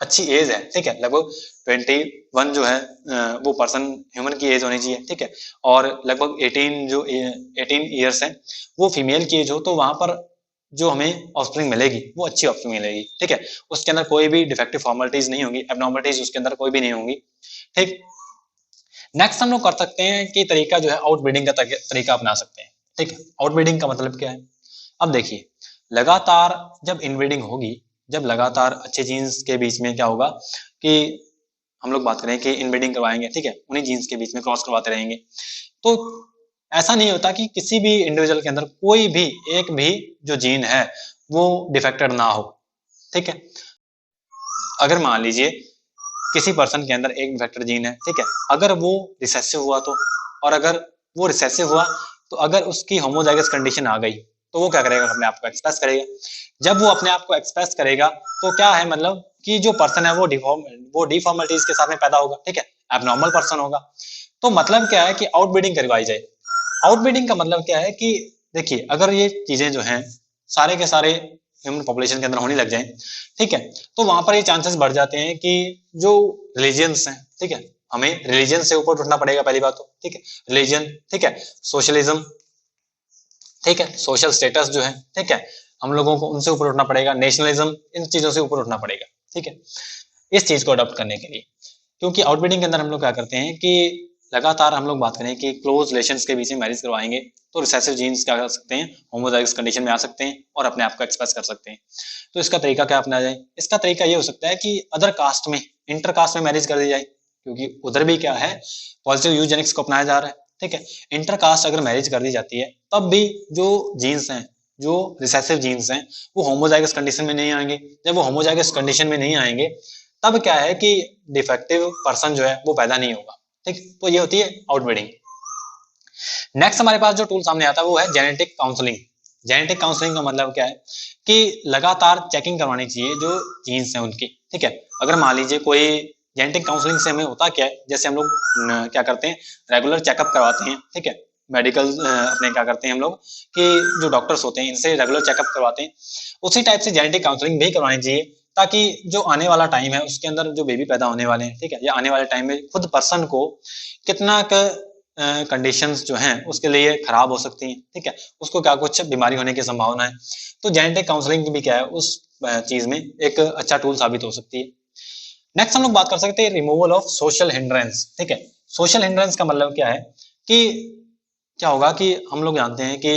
अच्छी एज है, ठीक है, लगभग 21 जो है वो पर्सन ह्यूमन की एज होनी चाहिए, ठीक है। और लगभग 18 ईयर्स है वो फीमेल की एज हो, तो वहां पर जो हमें ऑफस्प्रिंग मिलेगी वो अच्छी ऑफस्प्रिंग मिलेगी, ठीक है। उसके अंदर कोई भी डिफेक्टिव फॉर्मेलिटीज नहीं होंगी, एबनॉर्मलिटीज उसके अंदर कोई भी नहीं होंगी, ठीक। नेक्स्ट हम लोग कर सकते हैं कि तरीका जो है आउटब्रीडिंग का तरीका अपना सकते हैं, ठीक। आउटब्रीडिंग का मतलब क्या है? अब देखिए, लगातार जब इनब्रीडिंग होगी, जब लगातार अच्छे जीन्स के बीच में क्या होगा कि हम लोग बात करें कि इनब्रीडिंग करवाएंगे, ठीक है, उन्हीं जीन्स के बीच में क्रॉस करवाते रहेंगे, तो ऐसा नहीं होता कि किसी भी इंडिविजुअल के अंदर कोई भी एक भी जो जीन है वो डिफेक्टेड ना हो, ठीक है। अगर मान लीजिए किसी पर्सन के अंदर एक डिफेक्टेड जीन है, ठीक है, अगर वो रिसेसिव हुआ तो, और अगर वो रिसेसिव हुआ तो अगर उसकी होमोजाइगस कंडीशन आ गई तो वो क्या करेगा? अपने आप को एक्सप्रेस करेगा। जब वो अपने आप को एक्सप्रेस करेगा तो क्या है, मतलब कि जो पर्सन है वो डिफॉर्मिटीज के साथ में पैदा होगा, ठीक है, एबनॉर्मल पर्सन होगा। तो मतलब क्या है कि आउटब्रीडिंग करवाई जाए। आउटब्रीडिंग का मतलब क्या है कि देखिए, अगर ये चीजें जो हैं सारे के सारे ह्यूमन पॉपुलेशन के अंदर होने लग जाएं, ठीक है, तो वहां पर ये चांसेस बढ़ जाते हैं कि जो रिलीजियंस हैं, ठीक है, हमें रिलीजन से ऊपर उठना पड़ेगा पहली बात तो, ठीक है, रिलीजन, ठीक है, सोशलिज्म, ठीक है, सोशल स्टेटस जो है, ठीक है, हम लोगों को उनसे ऊपर उठना पड़ेगा, नेशनलिज्म, इन चीजों से ऊपर उठना पड़ेगा, ठीक है, इस चीज को अडॉप्ट करने के लिए। क्योंकि आउटब्रीडिंग के अंदर हम लोग क्या करते हैं कि लगातार हम लोग बात करें कि क्लोज रिलेशंस के बीच में मैरिज करवाएंगे तो रिसेसिव जीन्स क्या कर सकते हैं, होमोजाइगस कंडीशन में आ सकते हैं और अपने आप को एक्सप्रेस कर सकते हैं। तो इसका तरीका क्या अपनाया जाए? इसका तरीका ये हो सकता है कि अदर कास्ट में, इंटर कास्ट में मैरिज कर दी जाए, क्योंकि उधर भी क्या है, पॉजिटिव यूजेनिक्स को अपनाया जा रहा है, ठीक है। इंटर कास्ट अगर मैरिज कर दी जाती है तब भी जो जीन्स हैं, जो रिसेसिव जीन्स हैं, वो होमोजाइगस कंडीशन में नहीं आएंगे। जब वो होमोजाइगस कंडीशन में नहीं आएंगे तब क्या है कि डिफेक्टिव पर्सन जो है वो पैदा नहीं होगा, ठीक। तो ये होती है आउटब्रीडिंग। नेक्स्ट हमारे पास जो टूल सामने आता है वो है जेनेटिक काउंसलिंग। जेनेटिक काउंसलिंग का मतलब क्या है कि लगातार चेकिंग करवानी चाहिए जो जीन्स हैं उनकी, ठीक है। अगर मान लीजिए कोई, जेनेटिक काउंसलिंग से हमें होता क्या है, जैसे हम लोग क्या करते हैं, रेगुलर चेकअप करवाते हैं, ठीक है, मेडिकल अपने क्या करते हैं हम लोग कि जो डॉक्टर्स होते हैं इनसे रेगुलर चेकअप करवाते हैं, उसी टाइप से जेनेटिक काउंसलिंग भी करवानी चाहिए, ताकि जो आने वाला टाइम है उसके अंदर जो बेबी पैदा होने वाले हैं, ठीक है, या आने वाले टाइम में खुद पर्सन को कितना कंडीशंस जो हैं उसके लिए खराब हो सकती हैं, ठीक है, उसको क्या कुछ बीमारी होने की संभावना है, तो जेनेटिक काउंसलिंग भी क्या है उस चीज में एक अच्छा टूल साबित हो सकती है। नेक्स्ट हम लोग बात कर सकते हैं रिमूवल ऑफ सोशल हिंड्रेंस, ठीक है। सोशल हिंड्रेंस का मतलब क्या है कि क्या होगा कि हम लोग जानते हैं कि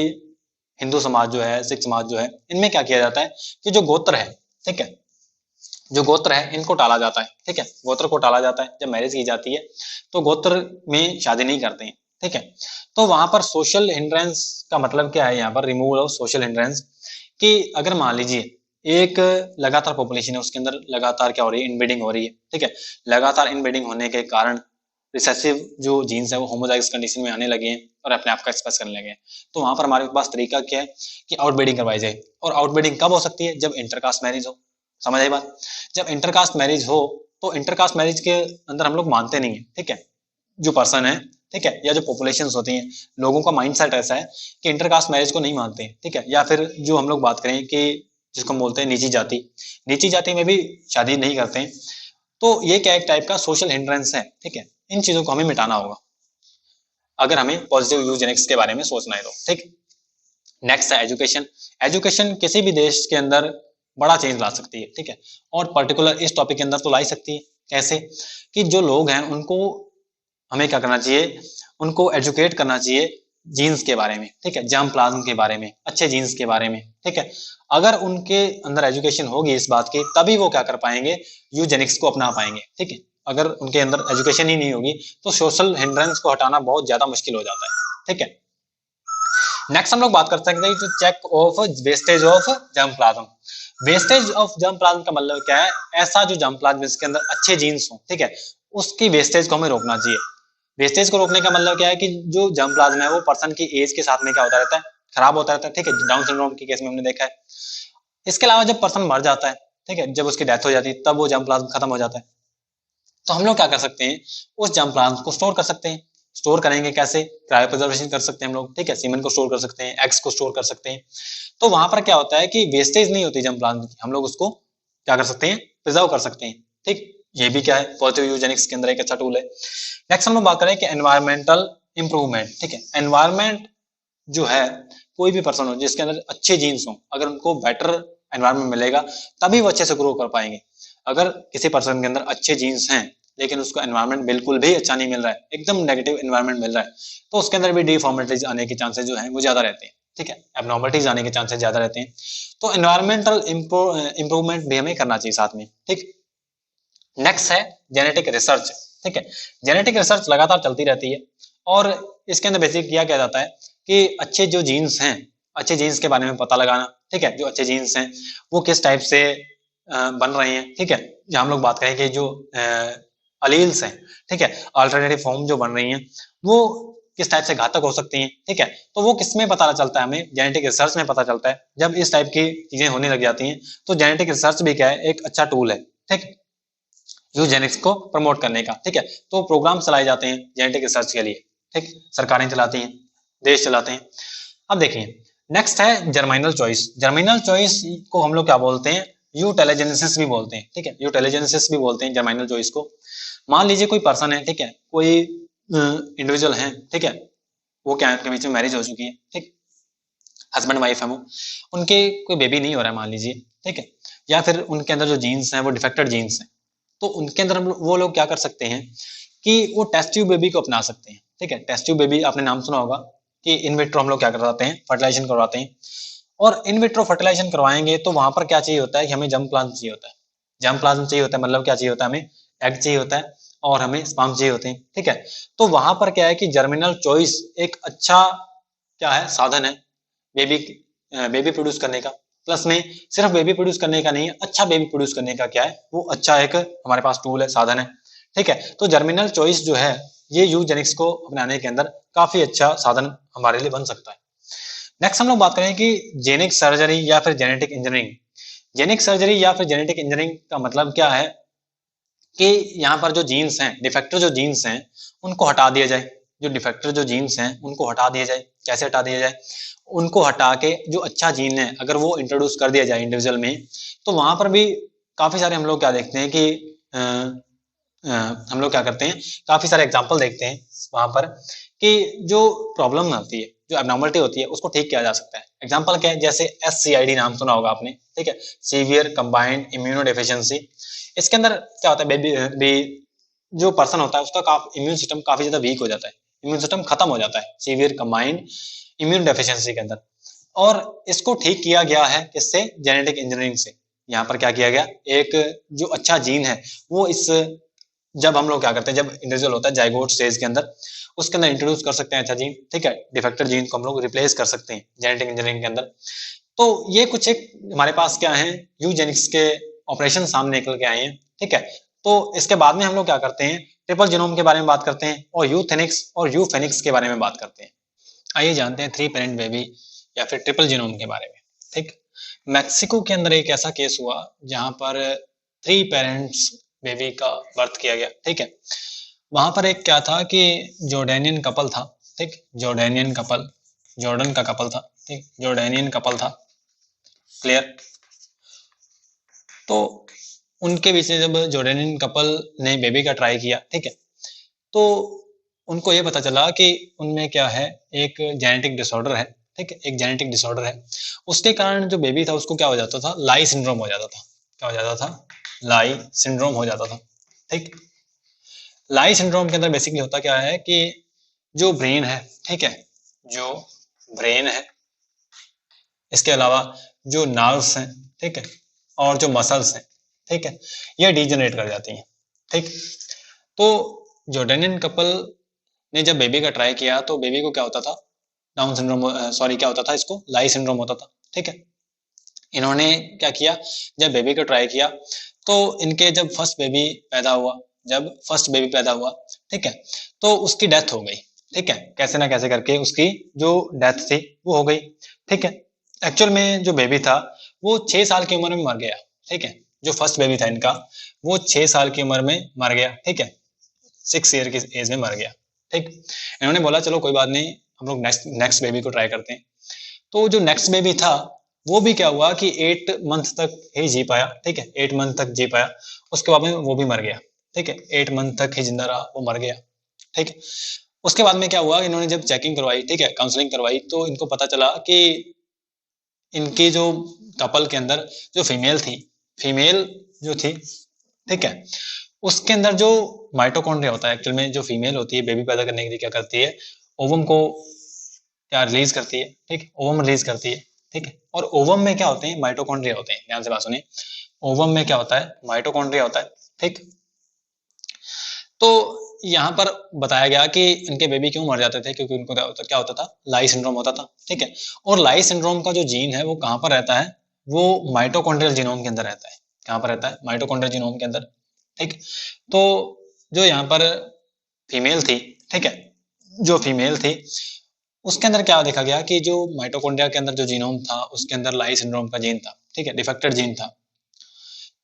हिंदू समाज जो है, सिख समाज जो है, इनमें क्या किया जाता है कि जो गोत्र है, ठीक है, जो गोत्र है इनको टाला जाता है, ठीक है, गोत्र को टाला जाता है। जब मैरिज की जाती है तो गोत्र में शादी नहीं करते हैं, ठीक है। तो वहां पर सोशल हिंड्रेंस का मतलब क्या है, यहाँ पर रिमूवल ऑफ सोशल हिंड्रेंस, कि अगर मान लीजिए एक लगातार पॉपुलेशन है, उसके अंदर लगातार क्या हो रही है, इनब्रीडिंग हो रही है, ठीक है, लगातार इनब्रीडिंग होने के कारण रिसेसिव जो जीन्स है वो होमोजाइगस कंडीशन में आने लगे हैं और अपने आप का एक्सप्रेस करने लगे हैं। तो वहां पर हमारे पास तरीका क्या है कि आउटब्रीडिंग करवाई जाए। और आउटब्रीडिंग कब हो सकती है, जब इंटरकास्ट मैरिज हो। समझ आई बात। जब इंटरकास्ट मैरिज हो तो इंटरकास्ट मैरिज के अंदर हम लोग मानते नहीं है, ठीक है, जो पर्सन है, ठीक है, या जो पॉपुलेशंस होती हैं, लोगों का माइंडसेट ऐसा है कि इंटरकास्ट मैरिज को नहीं मानते हैं, ठीक है, या फिर जो हम लोग बात करें कि जिसको हम बोलते हैं नीची जाति, नीची जाति में भी शादी नहीं करते हैं। तो ये क्या एक टाइप का सोशल हिंड्रेंस है, ठीक है। इन चीजों को हमें मिटाना होगा अगर हमें पॉजिटिव यूजेनिक्स के बारे में सोचना है तो, ठीक। नेक्स्ट है एजुकेशन। एजुकेशन किसी भी देश के अंदर बड़ा चेंज ला सकती है, ठीक है, और पर्टिकुलर इस टॉपिक के अंदर तो ला ही सकती है। कैसे कि जो लोग हैं उनको हमें क्या करना चाहिए, उनको एजुकेट करना चाहिए जीन्स के बारे में, ठीक है, जर्म प्लाज्म के बारे में, अच्छे जीन्स के बारे में, ठीक है। अगर उनके अंदर एजुकेशन होगी इस बात की, तभी वो क्या कर पाएंगे, यूजेनिक्स को अपना पाएंगे, ठीक है। अगर उनके अंदर एजुकेशन ही नहीं होगी तो सोशल हिंड्रेंस को हटाना बहुत ज्यादा मुश्किल हो जाता है, ठीक है। नेक्स्ट हम लोग बात कर सकते हैं जो check of wastage of germplasm. Wastage of germplasm का मतलब क्या है, ऐसा जो जर्म प्लाज्म जिसके अंदर अच्छे जीन्स हो, ठीक है, उसकी वेस्टेज को हमें रोकना चाहिए। वेस्टेज को रोकने का मतलब क्या है कि जो जर्म प्लाज्म है वो पर्सन की एज के साथ में क्या होता रहता है, खराब होता रहता है, ठीक है, डाउन सिंड्रोम के केस में हमने देखा है। इसके अलावा जब पर्सन मर जाता है, ठीक है, जब उसकी डेथ हो जाती है तब वो जर्म प्लाज्म खत्म हो जाता है। तो हम लोग क्या कर सकते हैं, उस जर्म प्लाज्म को स्टोर कर सकते हैं। स्टोर करेंगे कैसे, क्रायो प्रिजर्वेशन कर सकते हैं हम लोग, ठीक है, सीमेन को स्टोर कर सकते हैं, एग्स को स्टोर कर सकते हैं। तो वहां पर क्या होता है कि वेस्टेज नहीं होती जर्म प्लाज्म की, हम लोग उसको क्या कर सकते हैं, प्रिजर्व कर सकते हैं, ठीक। ये भी क्या है, पॉजिटिव यूजेनिक्स के अंदर एक अच्छा टूल है। नेक्स्ट हम लोग बात करें कि एनवायरमेंटल इंप्रूवमेंट, ठीक है। एनवायरमेंट जो है, कोई भी पर्सन हो जिसके अंदर अच्छे जीन्स हो, अगर उनको बेटर एनवायरमेंट मिलेगा तभी वो अच्छे से ग्रो कर पाएंगे। अगर किसी पर्सन के अंदर अच्छे जीन्स हैं लेकिन उसको एनवायरमेंट बिल्कुल भी अच्छा नहीं मिल रहा है, एकदम नेगेटिव एनवायरमेंट मिल रहा है, तो उसके अंदर भी डिफॉर्मिटीज आने के चांसेस जो है वो ज्यादा रहते हैं, ठीक है, एबनॉर्मलिटीज आने के चांसेस ज्यादा रहते हैं। तो एनवायरमेंटल इंप्रूवमेंट भी हमें करना चाहिए साथ में, ठीक। नेक्स्ट है जेनेटिक रिसर्च, ठीक है। जेनेटिक रिसर्च लगातार चलती रहती है और इसके अंदर बेसिक किया क्या जाता है कि अच्छे जो जीन्स हैं, अच्छे जीन्स के बारे में पता लगाना, ठीक है, जो अच्छे जीन्स हैं वो किस टाइप से बन रहे हैं, ठीक है। जहाँ हम लोग बात करें कि जो अलील्स हैं, ठीक है, अल्टरनेटिव फॉर्म जो बन रही हैं वो किस टाइप से घातक हो सकती हैं, ठीक है। तो वो किस में पता चलता है, हमें जेनेटिक रिसर्च में पता चलता है। जब इस टाइप की चीजें होने लग जाती हैं तो जेनेटिक रिसर्च भी क्या है, एक अच्छा टूल है, ठीक, यूजेनिक्स को प्रमोट करने का, ठीक है। तो प्रोग्राम चलाए जाते हैं जेनेटिक रिसर्च के लिए, ठीक, सरकारें चलाती हैं, देश चलाते हैं। अब देखिए नेक्स्ट है जर्मिनल चॉइस। जर्मिनल चॉइस को हम लोग क्या बोलते हैं, यूटेलोजेनेसिस भी बोलते हैं, ठीक है, यूटेलोजेनेसिस भी बोलते हैं जर्मिनल चॉइस को। मान लीजिए कोई पर्सन है, ठीक है, कोई इंडिविजुअल है, ठीक है, वो क्या है, उनके बीच में मैरिज हो चुकी है, ठीक, हस्बैंड वाइफ है वो, उनके कोई बेबी नहीं हो रहा है मान लीजिए, ठीक है, या फिर उनके अंदर जो जीन्स हैं वो डिफेक्टेड जीन्स हैं। तो उनके अंदर वो लोग क्या कर सकते हैं कि वो टेस्ट ट्यूब बेबी को अपना सकते हैं, ठीक है। टेस्ट ट्यूब बेबी आपने नाम सुना होगा कि इन विट्रो हम लोग क्या करवाते हैं, फर्टिलाइजेशन करवाते हैं। और इन विट्रो फर्टिलाइजेशन करवाएंगे तो वहां पर क्या चाहिए होता है कि हमें जर्म प्लाज्म चाहिए होता है। जर्म प्लाज्म चाहिए होता है मतलब क्या चाहिए होता है, हमें एग चाहिए होता है और हमें स्पर्म चाहिए होते हैं, ठीक है। तो वहां पर क्या है कि जर्मिनल चॉइस एक अच्छा क्या है, साधन है बेबी बेबी प्रोड्यूस करने का। प्लस में सिर्फ बेबी प्रोड्यूस करने का नहीं, अच्छा बेबी प्रोड्यूस करने का क्या है, वो अच्छा एक हमारे पास टूल है, साधन है, ठीक है। तो जर्मिनल चॉइस जो है ये यूजेनिक्स को अपनाने के अंदर काफी अच्छा साधन हमारे लिए बन सकता है। नेक्स्ट हम लोग बात करें कि जेनिक सर्जरी या फिर जेनेटिक इंजीनियरिंग। जेनिक सर्जरी या फिर जेनेटिक इंजीनियरिंग का मतलब क्या है कि यहाँ पर जो जीन्स हैं, डिफेक्टिव जो जीन्स हैं उनको हटा दिया जाए, जो डिफेक्टर जो जीन्स हैं उनको हटा दिया जाए। कैसे हटा दिया जाए? उनको हटा के जो अच्छा जीन है अगर वो इंट्रोड्यूस कर दिया जाए इंडिविजुअल में, तो वहां पर भी काफी सारे हम लोग क्या देखते हैं कि हम लोग क्या करते हैं, काफी सारे एग्जाम्पल देखते हैं वहां पर कि जो प्रॉब्लम आती है, जो एबनॉर्मलिटी होती है, उसको ठीक किया जा सकता है। एग्जाम्पल क्या है? जैसे SCID नाम सुना होगा आपने, ठीक है, सीवियर कंबाइंड इम्यूनो डेफिशिएंसी। इसके अंदर क्या होता है, बेबी जो पर्सन होता है उसका इम्यून सिस्टम काफी ज्यादा वीक हो जाता है, इम्यून सिस्टम खत्म हो जाता है सीवियर कंबाइंड इम्यून डेफिशिएंसी के अंदर। और इसको ठीक किया गया है किससे? जेनेटिक इंजीनियरिंग से। यहाँ पर क्या किया गया, एक जो अच्छा जीन है वो इस, जब हम लोग क्या करते हैं, जब इंडिविजुअल होता है जाइगोट स्टेज के अंदर, उसके अंदर इंट्रोड्यूस कर सकते हैं अच्छा जीन, ठीक है, डिफेक्टेड जीन को हम लोग रिप्लेस कर सकते हैं जेनेटिक इंजीनियरिंग के अंदर। तो ये कुछ एक हमारे पास क्या है, यूजेनिक्स के ऑपरेशन सामने निकल के आए हैं, ठीक है। तो इसके बाद में हम लोग क्या करते हैं, ट्रिपल जीनोम के बारे में बात करते हैं और यूथेनिक्स और यूफेनिक्स के बारे में बात करते हैं। आइए जानते हैं 3 पेरेंट बेबी या फिर ट्रिपल जीनोम के बारे में, ठीक। मैक्सिको के अंदर एक ऐसा केस हुआ जहां पर 3 पेरेंट्स बेबी का बर्थ किया गया, ठीक है। वहां पर एक क्या था कि जॉर्डेनियन कपल था, ठीक, जॉर्डेनियन कपल, जॉर्डन का कपल था, ठीक, जॉर्डेनियन कपल था, क्लियर। तो उनके बीच में जब जॉर्डेनियन कपल ने बेबी का ट्राई किया, ठीक है, तो उनको ये पता चला कि उनमें क्या है, एक जेनेटिक डिसऑर्डर है, ठीक है, एक जेनेटिक डिसऑर्डर है। उसके कारण जो बेबी था उसको क्या हो जाता था, लाई सिंड्रोम हो जाता था। क्या हो जाता था? लाई सिंड्रोम हो जाता था, ठीक। लाई सिंड्रोम के अंदर बेसिकली होता क्या है कि जो ब्रेन है, ठीक है, जो ब्रेन है, इसके अलावा जो नर्व्स हैं, ठीक है, और जो मसल्स हैं, ठीक है, ये डीजनरेट कर जाती हैं, ठीक। तो जॉर्डेनियन कपल ने जब बेबी का ट्राई किया तो बेबी को क्या होता था, डाउन सिंड्रोम, सॉरी क्या होता था इसको, लाई सिंड्रोम होता था, ठीक है। इन्होंने क्या किया, जब बेबी का ट्राई किया तो इनके जब फर्स्ट बेबी पैदा हुआ, जब फर्स्ट बेबी पैदा हुआ, ठीक है, तो उसकी डेथ हो गई, ठीक है, कैसे ना कैसे करके उसकी जो डेथ थी वो हो गई, ठीक है। एक्चुअल में जो बेबी था वो 6 साल की उम्र में मर गया, ठीक है, जो फर्स्ट बेबी था इनका वो 6 साल की उम्र में मर गया, ठीक है, 6 ईयर की एज में मर गया, ठीक। इन्होंने बोला चलो कोई बात नहीं, हम लोग नेक्स्ट नेक्स्ट बेबी को ट्राई करते हैं। तो जो नेक्स्ट बेबी था वो भी क्या हुआ कि 8 मंथ तक ही जी पाया, ठीक है, 8 मंथ तक जी पाया, उसके बाद में वो भी मर गया, ठीक है, 8 मंथ तक ही जिंदा रहा, वो मर गया, ठीक। उसके बाद में क्या हुआ, इन्होंने जब चेकिंग करवाई, ठीक है, काउंसलिंग करवाई, तो इनको पता चला कि इनकी जो कपल के अंदर जो फीमेल थी, फीमेल जो थी, ठीक है, उसके अंदर जो माइटोकॉन्ड्रिया होता है, एक्चुअल में जो फीमेल होती है बेबी पैदा करने के लिए क्या करती है, ओवम को क्या रिलीज करती है, ठीक, ओवम रिलीज करती है, ठीक है। और ओवम में क्या होते हैं, माइटोकॉन्ड्रिया होते हैं, ध्यान से बात सुनिए, ओवम में क्या होता है, माइटोकॉन्ड्रिया होता है, ठीक। तो यहाँ पर बताया गया कि इनके बेबी क्यों मर जाते थे, क्योंकि उनको क्या होता था, लाई सिंड्रोम होता था, ठीक है। और लाई सिंड्रोम का जो जीन है वो कहाँ पर रहता है, वो माइटोकॉन्ड्रियल जीनोम के अंदर रहता है। कहाँ पर रहता है? माइटोकॉन्ड्रियल जीनोम के अंदर, ठीक। तो जो यहाँ पर फीमेल थी, ठीक है, जो फीमेल थी उसके अंदर क्या देखा गया कि जो माइटोकॉन्ड्रिया के अंदर जो जीनोम था उसके अंदर लाई सिंड्रोम का जीन था, ठीक है, डिफेक्टेड जीन था।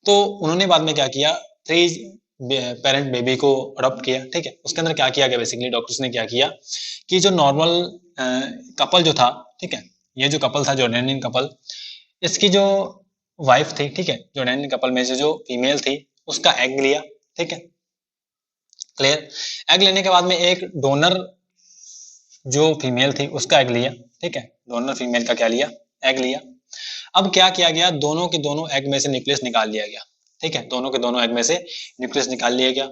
तो उन्होंने बाद में क्या किया, 3 पेरेंट बेबी को अडॉप्ट किया, ठीक है। उसके अंदर क्या किया गया, बेसिकली डॉक्टर्स ने क्या किया कि जो नॉर्मल कपल जो था, ठीक है, ये जो कपल था जॉर्डेनियन कपल, इसकी जो वाइफ थी, ठीक है, जॉर्डेनियन कपल में से जो फीमेल थी उसका एग लिया, ठीक है, क्लियर। एग लेने के बाद में एक डोनर जो फीमेल थी उसका एग लिया, ठीक है, डोनर फीमेल का क्या लिया, एग लिया। अब क्या किया गया, दोनों के दोनों एग में से न्यूक्लियस निकाल लिया गया, ठीक है, दोनों के दोनों एग में से न्यूक्लियस निकाल लिया गया।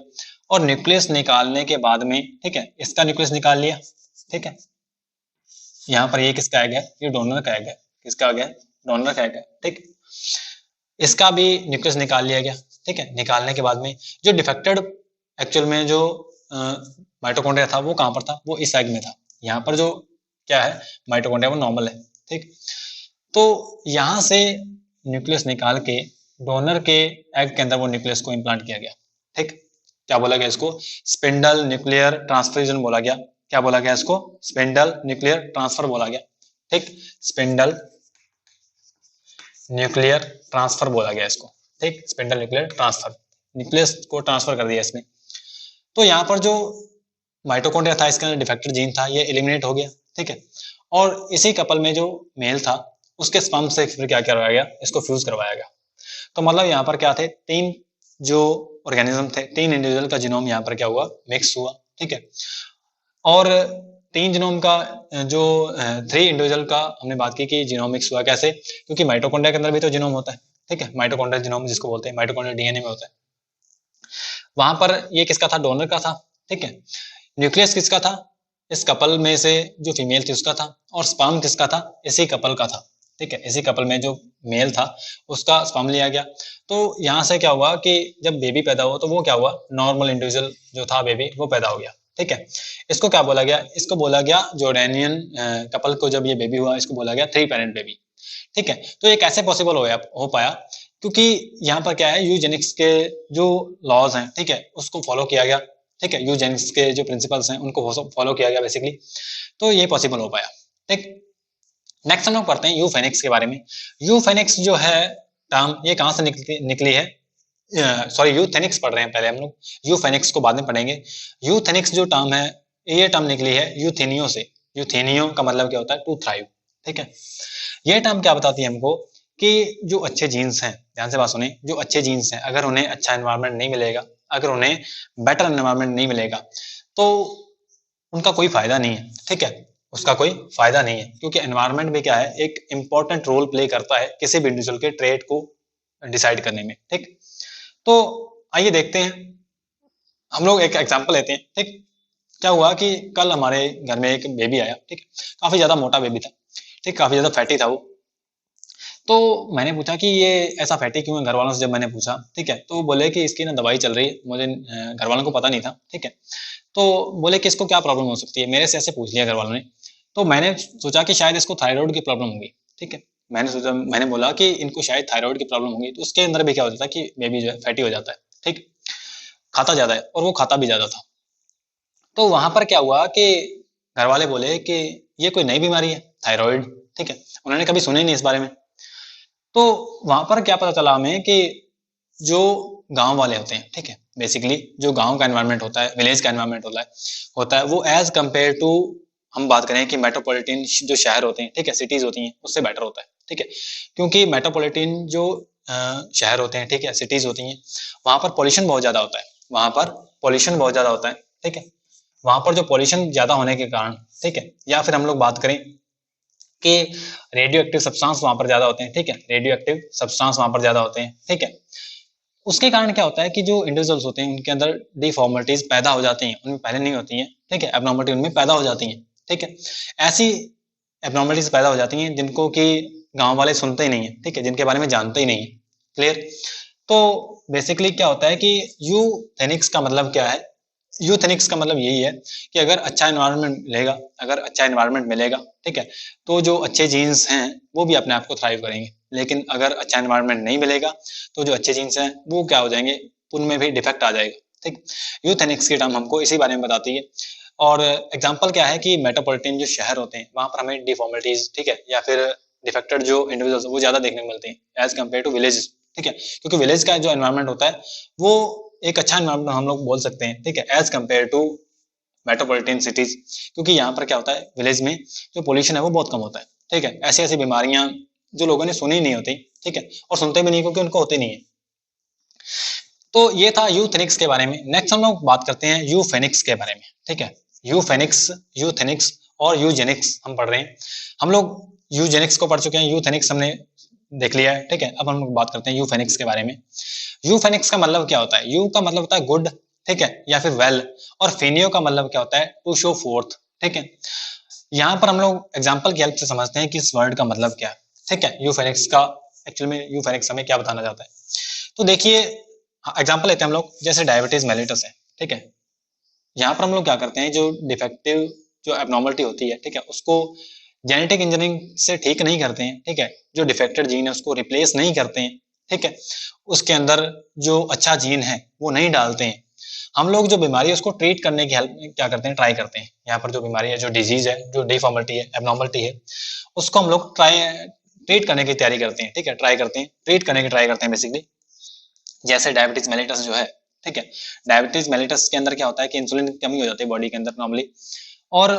और न्यूक्लियस निकालने के बाद में, ठीक है, इसका न्यूक्लियस निकाल लिया, ठीक है, यहाँ पर ये किसका एग है, ये डोनर का एग है, किसका एग है, डोनर का एग है, ठीक। इसका भी न्यूक्लियस निकाल लिया गया, ठीक है। निकालने के बाद में जो डिफेक्टेड एक्चुअल में जो माइटोकॉन्ड्रिया था वो कहाँ पर था, वो इस एग में था। यहाँ पर जो क्या है माइटोकॉन्ड्रिया वो नॉर्मल है, ठीक। तो यहाँ से न्यूक्लियस निकाल के डोनर के एग के अंदर वो न्यूक्लियस को इम्प्लांट किया गया, ठीक। क्या बोला गया इसको, स्पिंडल न्यूक्लियर ट्रांसफर बोला गया। क्या बोला गया इसको, स्पिंडल न्यूक्लियर ट्रांसफर बोला गया, ठीक, स्पिंडल न्यूक्लियर ट्रांसफर बोला गया इसको, ठीक, स्पिंडल न्यूक्लियर ट्रांसफर, न्यूक्लियस को ट्रांसफर कर दिया इसमें। तो यहाँ पर जो माइटोकॉन्ड्रिया था, इसके अंदर डिफेक्टेड जीन था, ये एलिमिनेट हो गया, ठीक है। और इसी कपल में जो मेल था उसके स्पर्म से फिर क्या करवाया गया, इसको फ्यूज करवाया गया। तो मतलब यहाँ पर क्या थे, 3 जो ऑर्गेनिज्म थे, 3 इंडिविजुअल का जीनोम यहाँ पर क्या हुआ, मिक्स हुआ, ठीक है। और 3 जीनोम का जो 3 इंडिविजुअल का हमने बात की कि जीनोम मिक्स हुआ कैसे, क्योंकि माइटोकॉन्ड्रिया के अंदर भी तो जीनोम होता है, ठीक है, माइटोकॉन्ड्रियल जीनोम जिसको बोलते हैं, माइटोकॉन्ड्रियल डीएनए में होता है। वहां पर ये किसका था, डोनर का था, ठीक है। न्यूक्लियस किसका था, इस कपल में से जो फीमेल थी उसका था, और स्पर्म किसका था, इसी कपल का था, ठीक है। इसी कपल में जो मेल था उसका स्पर्म लिया गया। तो यहाँ से क्या हुआ कि जब बेबी पैदा हुआ तो वो क्या हुआ, नॉर्मल इंडिविजुअल जो था बेबी वो पैदा हो गया, ठीक है। इसको क्या बोला गया, इसको बोला गया जॉर्डेनियन कपल को जब ये बेबी हुआ इसको बोला गया 3 पेरेंट बेबी, ठीक है। तो ये कैसे पॉसिबल हो पाया, क्योंकि यहाँ पर क्या है, यूजेनिक्स के जो लॉज हैं, ठीक है, उसको फॉलो किया गया, ठीक है। यूजेनिक्स के जो प्रिंसिपल्स हैं उनको फॉलो किया गया बेसिकली, तो ये पॉसिबल हो पाया, ठीक। नेक्स्ट हम लोग पढ़ते हैं यूफेनिक्स के बारे में। यूफेनिक्स जो है टर्म, ये कहाँ से निकली है, सॉरी यूथेनिक्स पढ़ रहे हैं पहले हम लोग, यूफेनिक्स को बाद में पढ़ेंगे। यूथेनिक्स जो टर्म है, ये टर्म निकली है यूथेनियो से। यूथेनियो का मतलब क्या होता है, टू थ्राइव, ठीक है। ये टर्म क्या बताती है हमको कि जो अच्छे जीन्स हैं, ध्यान से बात सुने, जो अच्छे जीन्स हैं अगर उन्हें अच्छा एनवायरनमेंट नहीं मिलेगा, अगर उन्हें बेटर एनवायरनमेंट नहीं मिलेगा तो उनका कोई फायदा नहीं है, ठीक है, उसका कोई फायदा नहीं है, क्योंकि एनवायरनमेंट भी क्या है, एक इंपॉर्टेंट रोल प्ले करता है किसी भी इंडिविजुअल के ट्रेट को डिसाइड करने में, ठीक। तो आइए देखते हैं, हम लोग एक एग्जांपल लेते हैं, ठीक। क्या हुआ कि कल हमारे घर में एक बेबी आया, ठीक, काफी ज्यादा मोटा बेबी था, ठीक, काफी ज्यादा फैटी था वो। तो मैंने पूछा कि ये ऐसा फैटी क्यों है, घर वालों से जब मैंने पूछा, ठीक है, तो बोले कि इसकी ना दवाई चल रही है, मुझे घर वालों को पता नहीं था, ठीक है। तो बोले कि इसको क्या प्रॉब्लम हो सकती है, मेरे से ऐसे पूछ लिया घर वालों ने। तो मैंने सोचा कि शायद इसको थायराइड की प्रॉब्लम होगी, ठीक है। मैंने बोला कि इनको शायद थायराइड की प्रॉब्लम होगी, तो उसके अंदर भी क्या हो जाता है कि बेबी जो है फैटी हो जाता है, ठीक, खाता ज्यादा है, और वो खाता भी ज्यादा था। तो वहां पर क्या हुआ कि घर वाले बोले कि ये कोई नई बीमारी है थायराइड, ठीक है, उन्होंने कभी सुना ही नहीं इस बारे में। तो वहां पर क्या पता चला हमें कि जो गांव वाले होते हैं, ठीक है, बेसिकली जो गांव का एनवायरनमेंट होता है, विलेज का एनवायरनमेंट होता है वो एज कंपेयर टू, हम बात करें कि मेट्रोपॉलिटन जो शहर होते हैं, ठीक है, सिटीज होती हैं, उससे बेटर होता है, ठीक है। क्योंकि मेट्रोपॉलिटन जो शहर होते हैं, ठीक है, सिटीज होती हैं, वहां पर पॉल्यूशन बहुत ज्यादा होता है, वहां पर पॉल्यूशन बहुत ज्यादा होता है, ठीक है। वहां पर जो पॉल्यूशन ज्यादा होने के कारण, ठीक है, या फिर हम लोग बात करें कि रेडियो एक्टिव सब्सटेंस वहां पर ज्यादा होते हैं, ठीक है, रेडियो एक्टिव सब्सटेंस वहां पर ज्यादा होते हैं, ठीक है। उसके कारण क्या होता है कि जो इंडिविजुअल्स होते हैं उनके अंदर डिफॉर्मिटीज पैदा हो जाती हैं, उनमें पहले नहीं होती हैं, ठीक है, एबनॉर्मलिटी उनमें पैदा हो जाती हैं, ठीक है। ऐसी एबनॉर्मलिटीज पैदा हो जाती हैं जिनको कि गांव वाले सुनते ही नहीं है, ठीक है, जिनके बारे में जानते ही नहीं है, क्लियर। तो बेसिकली क्या होता है कि यूथेनिक्स का मतलब क्या है, यूथेनिक्स का मतलब यही है कि अगर अच्छा एनवायरनमेंट मिलेगा, अगर अच्छा एनवायरनमेंट मिलेगा, ठीक है, तो जो अच्छे जीन्स हैं वो भी अपने आप को थ्राइव करेंगे। लेकिन अगर अच्छा एनवायरनमेंट नहीं मिलेगा तो जो अच्छे जीन्स हैं वो क्या हो जाएंगे, उनमें भी डिफेक्ट आ जाएगा, ठीक। यूथेनिक्स की टर्म हमको इसी बारे में बताती है। और एग्जाम्पल क्या है कि मेट्रोपॉलिटन जो शहर होते हैं वहां पर हमें डिफॉर्मिटीज, ठीक है, या फिर डिफेक्टेड जो इंडिविजुअल्स वो ज्यादा देखने को मिलते हैं एज कम्पेयर टू विलेज, ठीक है। क्योंकि विलेज का जो एनवायरनमेंट होता है वो एक अच्छा एनवायरनमेंट हम लोग बोल सकते हैं, ठीक है, as compare to metropolitan cities. क्योंकि यहाँ पर क्या होता है, विलेज में जो पोल्यूशन है वो बहुत कम होता है, ठीक है। ऐसी ऐसी बीमारियां जो लोगों ने सुनी नहीं होती, ठीक है, और सुनते भी नहीं क्योंकि उनको होती नहीं है। तो ये था यूथेनिक्स के बारे में। नेक्स्ट हम लोग बात करते हैं यूफेनिक्स के बारे में, ठीक है। यूफेनिक्स, यूथेनिक्स और यूजेनिक्स हम पढ़ रहे हैं। हम लोग यूजेनिक्स को पढ़ चुके हैं, यूथेनिक्स हमने देख लिया है, ठीक है। अब हम लोग बात करते हैं यूफेनिक्स के बारे में। यूफेनिक्स का मतलब क्या होता है, यू का मतलब होता है गुड, ठीक है, या फिर वेल, और फेनियो का मतलब क्या होता है, टू शो फोर्थ, ठीक है। यहाँ पर हम लोग एग्जाम्पल की हेल्प से समझते हैं कि इस वर्ड का मतलब क्या है, ठीक है। यूफेनिक्स का एक्चुअली में यूफेनिक्स हमें क्या बताना चाहता है, तो देखिए एग्जाम्पल लेते हैं हम लोग, जैसे डायबिटीज मेलिटस है, ठीक है। यहाँ पर हम लोग क्या करते हैं, जो डिफेक्टिव जो एबनॉर्मलिटी होती है, ठीक है, उसको जेनेटिक इंजीनियरिंग से ठीक नहीं करते हैं, ठीक है। जो डिफेक्टेड जीन है उसको रिप्लेस नहीं करते हैं, ठीक है। उसके अंदर जो अच्छा जीन है वो नहीं डालते हैं। हम लोग जो बीमारी है उसको ट्रीट करने की हेल्प क्या करते हैं, ट्राई करते हैं। यहाँ पर जो बीमारी है, जो डिजीज है, जो डिफॉर्मिटी है, एबनॉर्मलिटी है, उसको हम लोग ट्रीट करने की तैयारी करते हैं, ठीक है, ट्राई करते हैं, ट्रीट करने की ट्राई करते हैं बेसिकली। जैसे डायबिटीज मेलिटस जो है, ठीक है। डायबिटीज मेलिटस के अंदर क्या होता है कि इंसुलिन की कमी हो जाती है बॉडी के अंदर नॉर्मली, और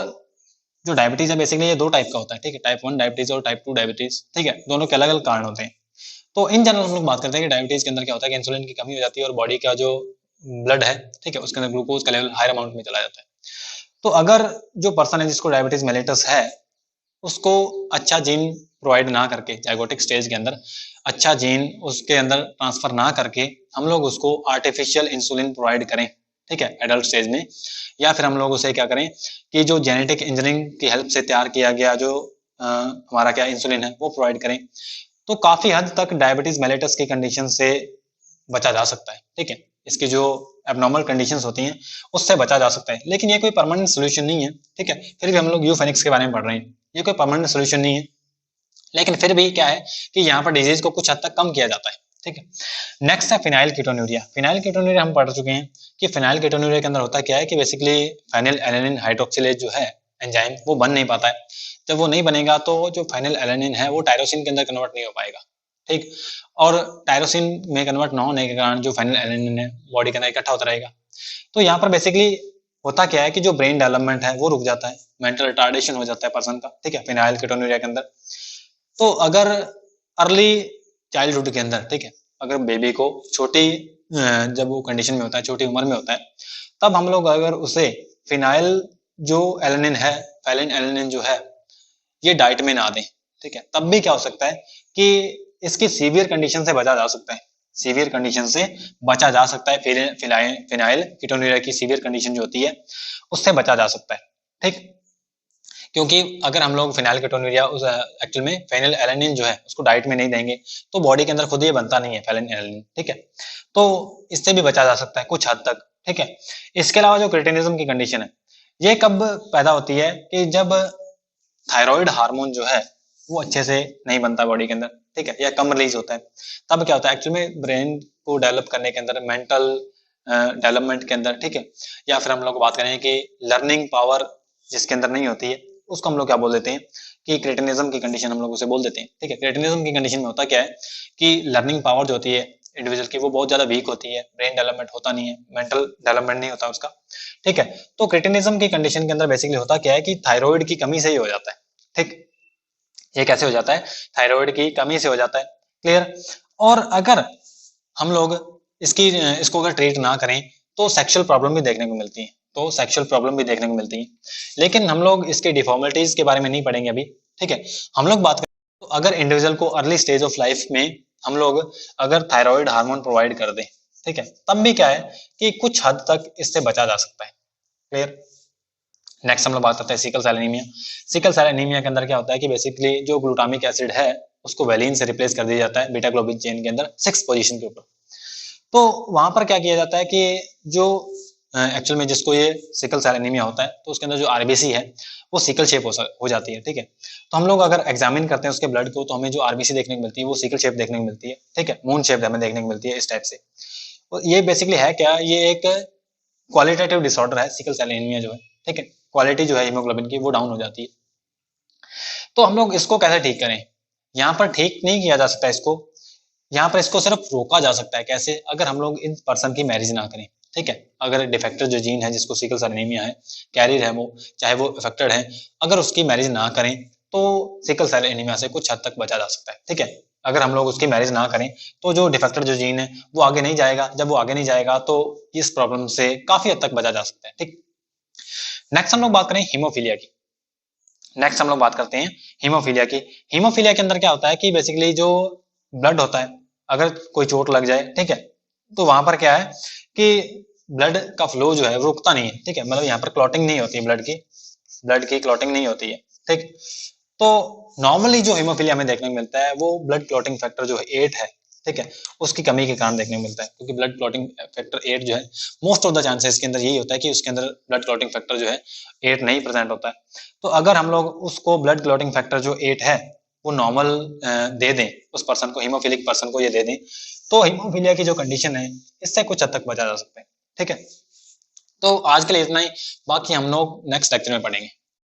जो डायबिटीज है बेसिकली ये दो टाइप का होता है, ठीक है, टाइप 1 डायबिटीज और टाइप 2 डायबिटीज, ठीक है, दोनों के अलग अलग कारण होते हैं। तो इन जनरल हम लोग बात करते हैं कि डायबिटीज के अंदर क्या होता है कि इंसुलिन की कमी हो जाती है और बॉडी का जो ब्लड है, ठीक है, उसके अंदर ग्लूकोज का लेवल हायर अमाउंट में चला जाता है। तो अगर जो पर्सन है जिसको डायबिटीज मेलिटस है, उसको अच्छा जीन प्रोवाइड ना करके जाइगोटिक स्टेज के अंदर अच्छा जीन उसके अंदर ट्रांसफर ना करके हम लोग उसको आर्टिफिशियल इंसुलिन प्रोवाइड करें, ठीक है, एडल्ट स्टेज में, या फिर हम लोग उसे क्या करें कि जो जेनेटिक इंजीनियरिंग की हेल्प से तैयार किया गया जो हमारा क्या इंसुलिन है वो प्रोवाइड करें, तो काफी हद तक डायबिटीज मेलिटस की कंडीशन से बचा जा सकता है, ठीक है। इसकी जो एबनॉर्मल कंडीशंस होती हैं उससे बचा जा सकता है, लेकिन ये कोई परमानेंट सोल्यूशन नहीं है, ठीक है। फिर भी हम लोग यूफेनिक्स के बारे में पढ़ रहे हैं, ये कोई परमानेंट सोल्यूशन नहीं है, लेकिन फिर भी क्या है कि यहाँ पर डिजीज को कुछ हद तक कम किया जाता है, ठीक है। नेक्स्ट है फिनाइल कीटोन्यूरिया। फिनाइल कीटोन्यूरिया हम पढ़ चुके हैं कि फिनाइल कीटोन्यूरिया के अंदर होता क्या है कि बेसिकली फेनिल एलेनिन हाइड्रोक्सिलेज जो है एंजाइम वो बन नहीं पाता है। जब वो नहीं बनेगा तो जो फेनिल एलेनिन है वो टायरोसिन के अंदर कन्वर्ट नहीं हो पाएगा, ठीक, और टायरोसिन में कन्वर्ट ना होने के कारण जो फेनिल एलेनिन है बॉडी के अंदर इकट्ठा होता रहेगा। तो यहाँ पर बेसिकली होता क्या है कि जो ब्रेन डेवलपमेंट है वो रुक जाता है, मेंटल रिटार्डेशन हो जाता है पर्सन का, ठीक है, फिनाइल कीटोन्यूरिया के अंदर। तो अगर अर्ली चाइल्डहुड के अंदर, ठीक है, अगर बेबी को छोटी जब वो कंडीशन में होता है, छोटी उम्र में होता है, तब हम लोग अगर उसे फिनाइल जो एलेनिन है, फेलिन एलेनिन जो है ये डाइट में ना दें, ठीक है, तब भी क्या हो सकता है कि इसकी सीवियर कंडीशन से बचा जा सकता है, सीवियर कंडीशन से बचा जा सकता है, फिनाइल कीटोन्यूरिया की सीवियर कंडीशन जो होती है उससे बचा जा सकता है, ठीक। क्योंकि अगर हम लोग फिनाइल कीटोन्यूरिया उस एक्चुअल में फेनिल एलेनिन जो है उसको डाइट में नहीं देंगे तो बॉडी के अंदर खुद ही बनता नहीं है फेनिल एलेनिन, ठीक है, तो इससे भी बचा जा सकता है कुछ हद तक, ठीक है। इसके अलावा जो क्रिटिनिज्म की कंडीशन है ये कब पैदा होती है कि जब थायराइड हार्मोन जो है वो अच्छे से नहीं बनता बॉडी के अंदर, ठीक है, या कम रिलीज होता है, तब क्या होता है एक्चुअली में ब्रेन को डेवलप करने के अंदर, मेंटल डेवलपमेंट के अंदर, ठीक है, या फिर हम लोग बात करें कि लर्निंग पावर जिसके अंदर नहीं होती है उसको हम लोग क्या बोल देते हैं कि क्रेटिनिज्म की कंडीशन हम लोग उसे बोल देते हैं, ठीक है। क्रेटिनिज्म की कंडीशन में होता क्या है कि लर्निंग पावर जो होती है इंडिविजुअल की वो बहुत ज्यादा वीक होती है, ब्रेन डेवलपमेंट होता नहीं है, मेंटल डेवलपमेंट नहीं होता उसका, ठीक है। तो क्रेटिनिज्म की कंडीशन के अंदर बेसिकली होता क्या है कि थायराइड की कमी से ही हो जाता है, ठीक, ये कैसे हो जाता है, थायराइड की कमी से हो जाता है, क्लियर। और अगर हम लोग इसको अगर ट्रीट ना करें तो सेक्सुअल प्रॉब्लम भी देखने को मिलती है, तो सेक्सुअल प्रॉब्लम भी देखने को मिलती है, लेकिन हम लोग इसके डिफॉर्मिटीज के बारे में नहीं पढ़ेंगे अभी, ठीक है। हम लोग बात करें तो अगर इंडिविजुअल को अर्ली स्टेज ऑफ लाइफ में हम लोग अगर थायराइड हार्मोन प्रोवाइड कर दें, ठीक है, तब भी क्या है कि कुछ हद तक इससे बचा जा सकता है, क्लियर। नेक्स्ट हम लोग बात करते हैं sickle cell anaemia. Sickle cell anaemia के अंदर क्या होता है कि बेसिकली जो ग्लूटामिक एसिड है उसको वैलिन से रिप्लेस कर दिया जाता है बीटा ग्लोबिन चेन के अंदर 6 पोजीशन के ऊपर। तो वहां पर क्या किया जाता है कि जो एक्चुअल में जिसको ये सिकल सेल एनीमिया होता है तो उसके अंदर जो आरबीसी है वो सिकल शेप हो जाती है, ठीक है। तो हम लोग अगर एग्जामिन करते हैं उसके ब्लड को तो हमें जो आरबीसी देखने को मिलती है वो सिकल शेप देखने को मिलती है, ठीक है, मून शेप हमें देखने को मिलती है इस टाइप से। तो ये बेसिकली है क्या, ये एक क्वालिटेटिव डिसऑर्डर है सिकल सेल एनीमिया जो है, ठीक है, क्वालिटी जो है हीमोग्लोबिन की वो डाउन हो जाती है। तो हम लोग इसको कैसे ठीक करें, यहाँ पर ठीक नहीं किया जा सकता इसको, यहाँ पर इसको सिर्फ रोका जा सकता है, कैसे, अगर हम लोग इन पर्सन की मैरिज ना करें, ठीक है। अगर डिफेक्टेड जो जीन है जिसको सिकल सेल एनीमिया है, कैरियर है वो, चाहे वो इफेक्टेड है, अगर उसकी मैरिज ना करें तो सिकल सेल एनीमिया से कुछ हद तक बचा जा सकता है, ठीक है। अगर हम लोग उसकी मैरिज ना करें तो जो डिफेक्टेड जो जीन है वो आगे नहीं जाएगा, जब वो आगे नहीं जाएगा तो इस प्रॉब्लम से काफी हद तक बचा जा सकता है, ठीक। नेक्स्ट हम लोग बात करें हीमोफीलिया की। नेक्स्ट हम लोग बात करते हैं हीमोफीलिया की। हीमोफीलिया के अंदर क्या होता है कि बेसिकली जो ब्लड होता है, अगर कोई चोट लग जाए, ठीक है, तो वहां पर क्या है कि ब्लड का फ्लो जो है वो रुकता नहीं है, ठीक है, मतलब यहाँ पर क्लॉटिंग नहीं होती है, ब्लड की क्लॉटिंग नहीं होती है, ठीक। तो नॉर्मली जो हीमोफीलिया हमें देखने को मिलता है वो ब्लड क्लॉटिंग फैक्टर जो है 8 है, ठीक है, उसकी कमी के कारण देखने को मिलता है, क्योंकि ब्लड क्लॉटिंग फैक्टर 8 जो है मोस्ट ऑफ द चांसेस के अंदर यही होता है कि उसके अंदर ब्लड क्लॉटिंग फैक्टर जो है 8 नहीं प्रेजेंट होता है। तो अगर हम लोग उसको ब्लड क्लॉटिंग फैक्टर जो 8 है वो नॉर्मल दे दें, उस पर्सन को, हीमोफिलिक पर्सन को ये दे दें, तो हीमोफीलिया की जो कंडीशन है इससे कुछ हद तक बचा जा सकता है, ठीक है। तो आज के लिए इतना ही, बाकी हम लोग नेक्स्ट लेक्चर में पढ़ेंगे।